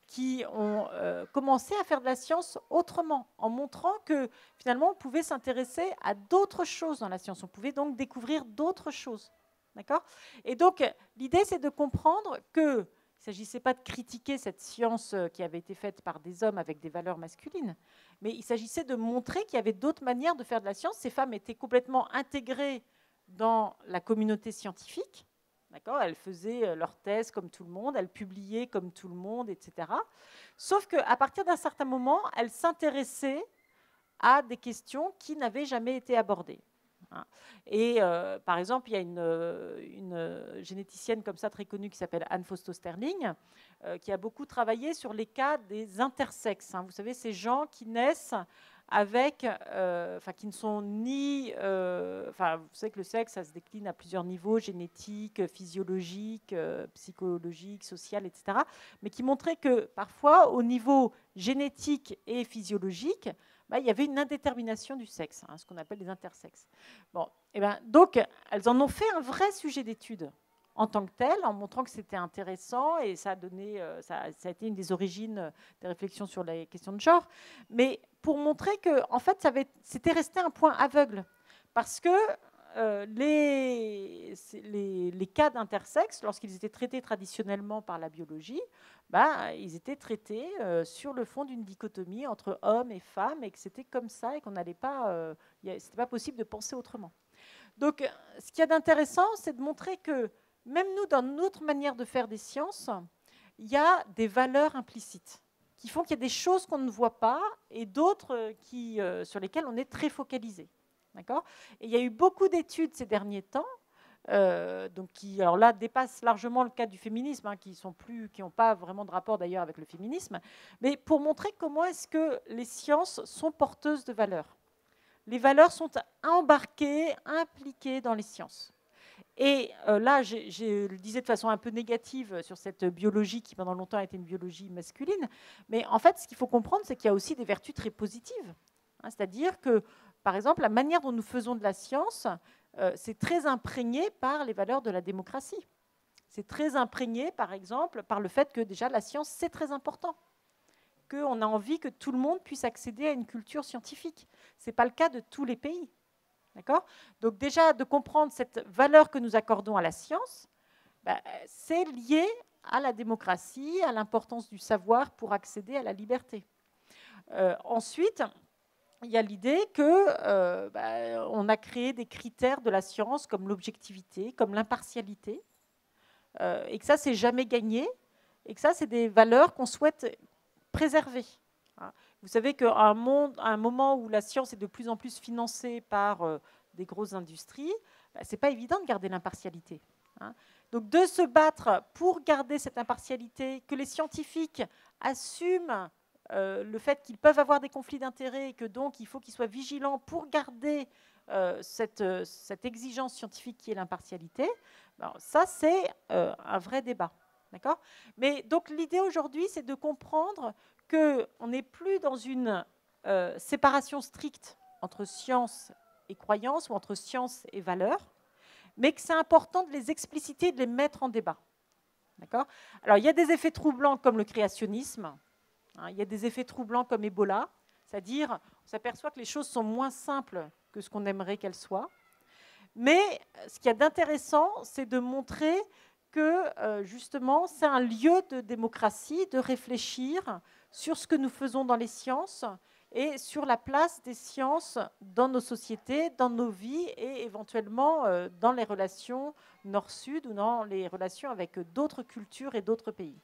qui ont commencé à faire de la science autrement, en montrant que finalement, on pouvait s'intéresser à d'autres choses dans la science. On pouvait donc découvrir d'autres choses. D'accord ? Et donc, l'idée, c'est de comprendre que il ne s'agissait pas de critiquer cette science qui avait été faite par des hommes avec des valeurs masculines, mais il s'agissait de montrer qu'il y avait d'autres manières de faire de la science. Ces femmes étaient complètement intégrées dans la communauté scientifique. D'accord ? Elles faisaient leur thèse comme tout le monde, elles publiaient comme tout le monde, etc. Sauf qu'à partir d'un certain moment, elles s'intéressaient à des questions qui n'avaient jamais été abordées. Et par exemple, il y a une généticienne comme ça très connue qui s'appelle Anne Fausto-Sterling, qui a beaucoup travaillé sur les cas des intersexes. Vous savez, ces gens qui naissent avec, qui ne sont ni, vous savez que le sexe, ça se décline à plusieurs niveaux, génétique, physiologique, psychologique, social, etc. Mais qui montraient que parfois, au niveau génétique et physiologique, il y avait une indétermination du sexe, ce qu'on appelle les intersexes. Bon, donc, elles en ont fait un vrai sujet d'étude en tant que tel, en montrant que c'était intéressant, et ça a été une des origines des réflexions sur les questions de genre, mais pour montrer que, en fait, c'était resté un point aveugle, parce que les cas d'intersexes, lorsqu'ils étaient traités traditionnellement par la biologie, ils étaient traités sur le fond d'une dichotomie entre hommes et femmes, et que c'était comme ça, et qu'on n'allait pas, c'était pas possible de penser autrement. Donc, ce qu'il y a d'intéressant, c'est de montrer que même nous, dans notre manière de faire des sciences, il y a des valeurs implicites qui font qu'il y a des choses qu'on ne voit pas et d'autres sur lesquelles on est très focalisé. D'accord ? Et il y a eu beaucoup d'études ces derniers temps, qui, alors là, dépassent largement le cas du féminisme, qui n'ont pas vraiment de rapport d'ailleurs avec le féminisme, mais pour montrer comment est-ce que les sciences sont porteuses de valeurs. Les valeurs sont embarquées, impliquées dans les sciences. Et là, je le disais de façon un peu négative sur cette biologie qui pendant longtemps a été une biologie masculine, mais en fait, ce qu'il faut comprendre, c'est qu'il y a aussi des vertus très positives. C'est-à-dire que, par exemple, la manière dont nous faisons de la science, c'est très imprégné par les valeurs de la démocratie. C'est très imprégné, par exemple, par le fait que déjà la science, c'est très important. Qu'on a envie que tout le monde puisse accéder à une culture scientifique. Ce n'est pas le cas de tous les pays. D'accord ? Donc déjà, de comprendre cette valeur que nous accordons à la science, c'est lié à la démocratie, à l'importance du savoir pour accéder à la liberté. Ensuite, il y a l'idée qu'on a créé des critères de la science comme l'objectivité, comme l'impartialité, et que ça, c'est jamais gagné, et que ça, c'est des valeurs qu'on souhaite préserver. Vous savez qu'à un moment où la science est de plus en plus financée par des grosses industries, ce n'est pas évident de garder l'impartialité. Donc de se battre pour garder cette impartialité, que les scientifiques assument le fait qu'ils peuvent avoir des conflits d'intérêts et que donc il faut qu'ils soient vigilants pour garder cette exigence scientifique qui est l'impartialité, ça c'est un vrai débat. D'accord ? Mais donc l'idée aujourd'hui, c'est de comprendre qu'on n'est plus dans une séparation stricte entre science et croyance ou entre science et valeur, mais que c'est important de les expliciter et de les mettre en débat. D'accord ? Alors, il y a des effets troublants comme le créationnisme, il y a des effets troublants comme Ebola, c'est-à-dire on s'aperçoit que les choses sont moins simples que ce qu'on aimerait qu'elles soient. Mais ce qu'il y a d'intéressant, c'est de montrer que justement, c'est un lieu de démocratie, de réfléchir sur ce que nous faisons dans les sciences et sur la place des sciences dans nos sociétés, dans nos vies et éventuellement dans les relations nord-sud ou dans les relations avec d'autres cultures et d'autres pays.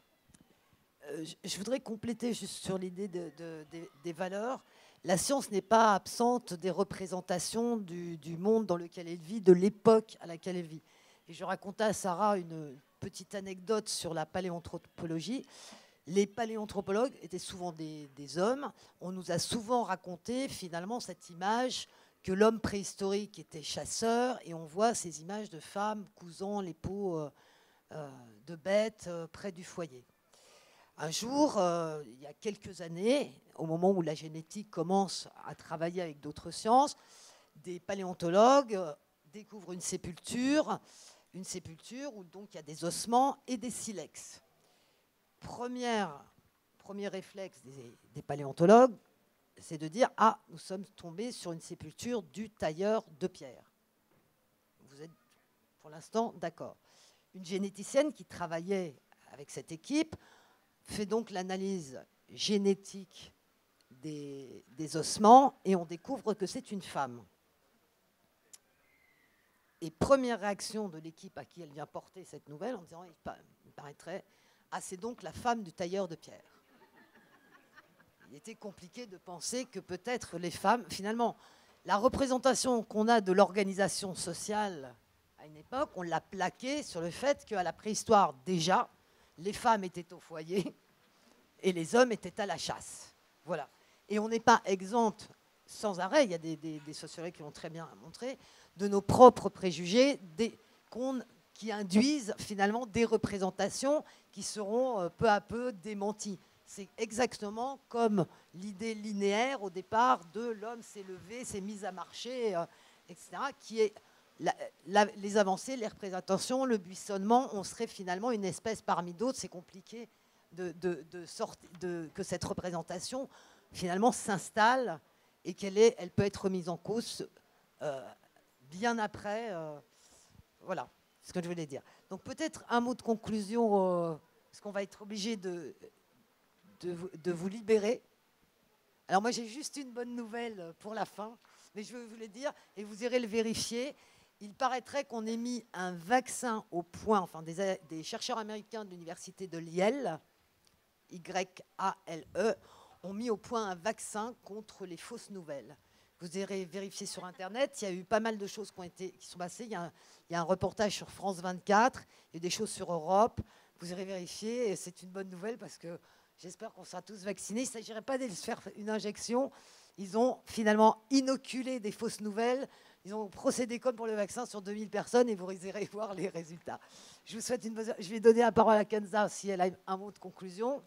Je voudrais compléter juste sur l'idée des valeurs. La science n'est pas absente des représentations du monde dans lequel elle vit, de l'époque à laquelle elle vit. Et je racontais à Sarah une petite anecdote sur la paléanthropologie. Les paléanthropologues étaient souvent des hommes. On nous a souvent raconté finalement cette image que l'homme préhistorique était chasseur, et on voit ces images de femmes cousant les peaux de bêtes près du foyer. Un jour, il y a quelques années, au moment où la génétique commence à travailler avec d'autres sciences, des paléontologues découvrent une sépulture où donc il y a des ossements et des silex. Premier réflexe des paléontologues, c'est de dire « Ah, nous sommes tombés sur une sépulture du tailleur de pierre ». Vous êtes pour l'instant d'accord. Une généticienne qui travaillait avec cette équipe fait donc l'analyse génétique des ossements et on découvre que c'est une femme. Et première réaction de l'équipe à qui elle vient porter cette nouvelle en disant il paraîtrait, ah, c'est donc la femme du tailleur de pierre. Il était compliqué de penser que peut-être les femmes, finalement, la représentation qu'on a de l'organisation sociale à une époque, on l'a plaquée sur le fait qu'à la préhistoire, déjà, les femmes étaient au foyer et les hommes étaient à la chasse. Voilà. Et on n'est pas exempt sans arrêt, il y a des sociologues qui l'ont très bien montré, de nos propres préjugés qui induisent finalement des représentations qui seront peu à peu démenties. C'est exactement comme l'idée linéaire au départ de l'homme s'est levé, s'est mis à marcher, etc., qui est les avancées, les représentations, le buissonnement, on serait finalement une espèce parmi d'autres. C'est compliqué que cette représentation finalement s'installe et elle peut être remise en cause bien après. Voilà ce que je voulais dire. Donc peut-être un mot de conclusion, parce qu'on va être obligé de vous libérer. Alors moi j'ai juste une bonne nouvelle pour la fin, mais je veux vous le dire et vous irez le vérifier. Il paraîtrait qu'on ait mis un vaccin au point, enfin des chercheurs américains de l'université de Yale, Y-A-L-E, ont mis au point un vaccin contre les fausses nouvelles. Vous irez vérifier sur Internet, il y a eu pas mal de choses qui sont passées. Il y a un reportage sur France 24, il y a des choses sur Europe. Vous irez vérifier et c'est une bonne nouvelle parce que j'espère qu'on sera tous vaccinés. Il ne s'agirait pas de se faire une injection. Ils ont finalement inoculé des fausses nouvelles. Ils ont procédé comme pour le vaccin sur 2000 personnes et vous irez voir les résultats. Je vous souhaite une bonne... Je vais donner la parole à Kenza si elle a un mot de conclusion.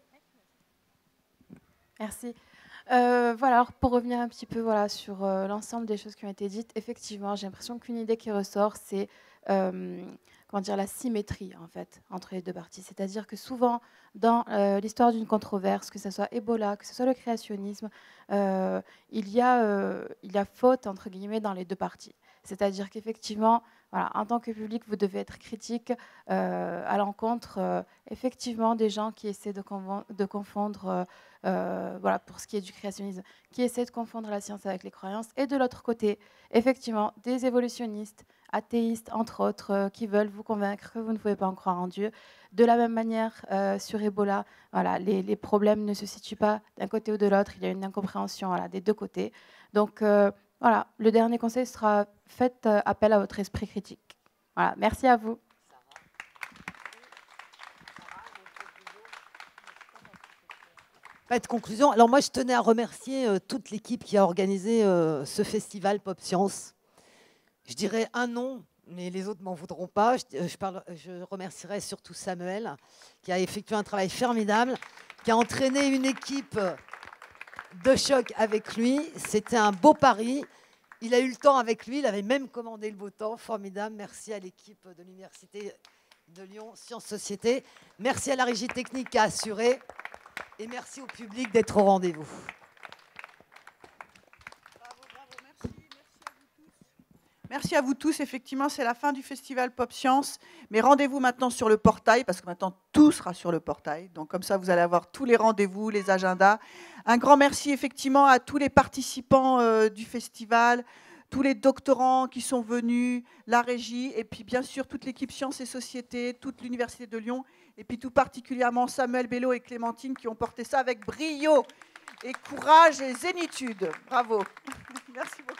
Merci. Voilà, alors pour revenir un petit peu sur l'ensemble des choses qui ont été dites, effectivement, j'ai l'impression qu'une idée qui ressort, c'est la symétrie en fait, entre les deux parties. C'est-à-dire que souvent, dans l'histoire d'une controverse, que ce soit Ebola, que ce soit le créationnisme, il y a faute, entre guillemets, dans les deux parties. C'est-à-dire qu'effectivement, en tant que public, vous devez être critique à l'encontre, effectivement, des gens qui essaient de confondre voilà, pour ce qui est du créationnisme, qui essaie de confondre la science avec les croyances. Et de l'autre côté, effectivement, des évolutionnistes, athéistes, entre autres, qui veulent vous convaincre que vous ne pouvez pas en croire en Dieu. De la même manière, sur Ebola, voilà, les problèmes ne se situent pas d'un côté ou de l'autre. Il y a une incompréhension, voilà, des deux côtés. Donc, voilà, le dernier conseil sera faites appel à votre esprit critique. Voilà, merci à vous. Pas de conclusion. Alors moi, je tenais à remercier toute l'équipe qui a organisé ce festival Pop Science. Je dirais un nom, mais les autres m'en voudront pas. Je remercierai surtout Samuel, qui a effectué un travail formidable, qui a entraîné une équipe de choc avec lui. C'était un beau pari. Il a eu le temps avec lui. Il avait même commandé le beau temps. Formidable. Merci à l'équipe de l'Université de Lyon Sciences Société. Merci à la régie technique qui a assuré. Et merci au public d'être au rendez-vous. Merci à vous tous. Effectivement, c'est la fin du festival Pop Science. Mais rendez-vous maintenant sur le portail, parce que maintenant tout sera sur le portail. Donc comme ça, vous allez avoir tous les rendez-vous, les agendas. Un grand merci effectivement à tous les participants du festival, tous les doctorants qui sont venus, la régie, et puis bien sûr toute l'équipe Sciences et Société, toute l'Université de Lyon, et puis tout particulièrement Samuel Bello et Clémentine qui ont porté ça avec brio et courage et zénitude. Bravo. Merci beaucoup.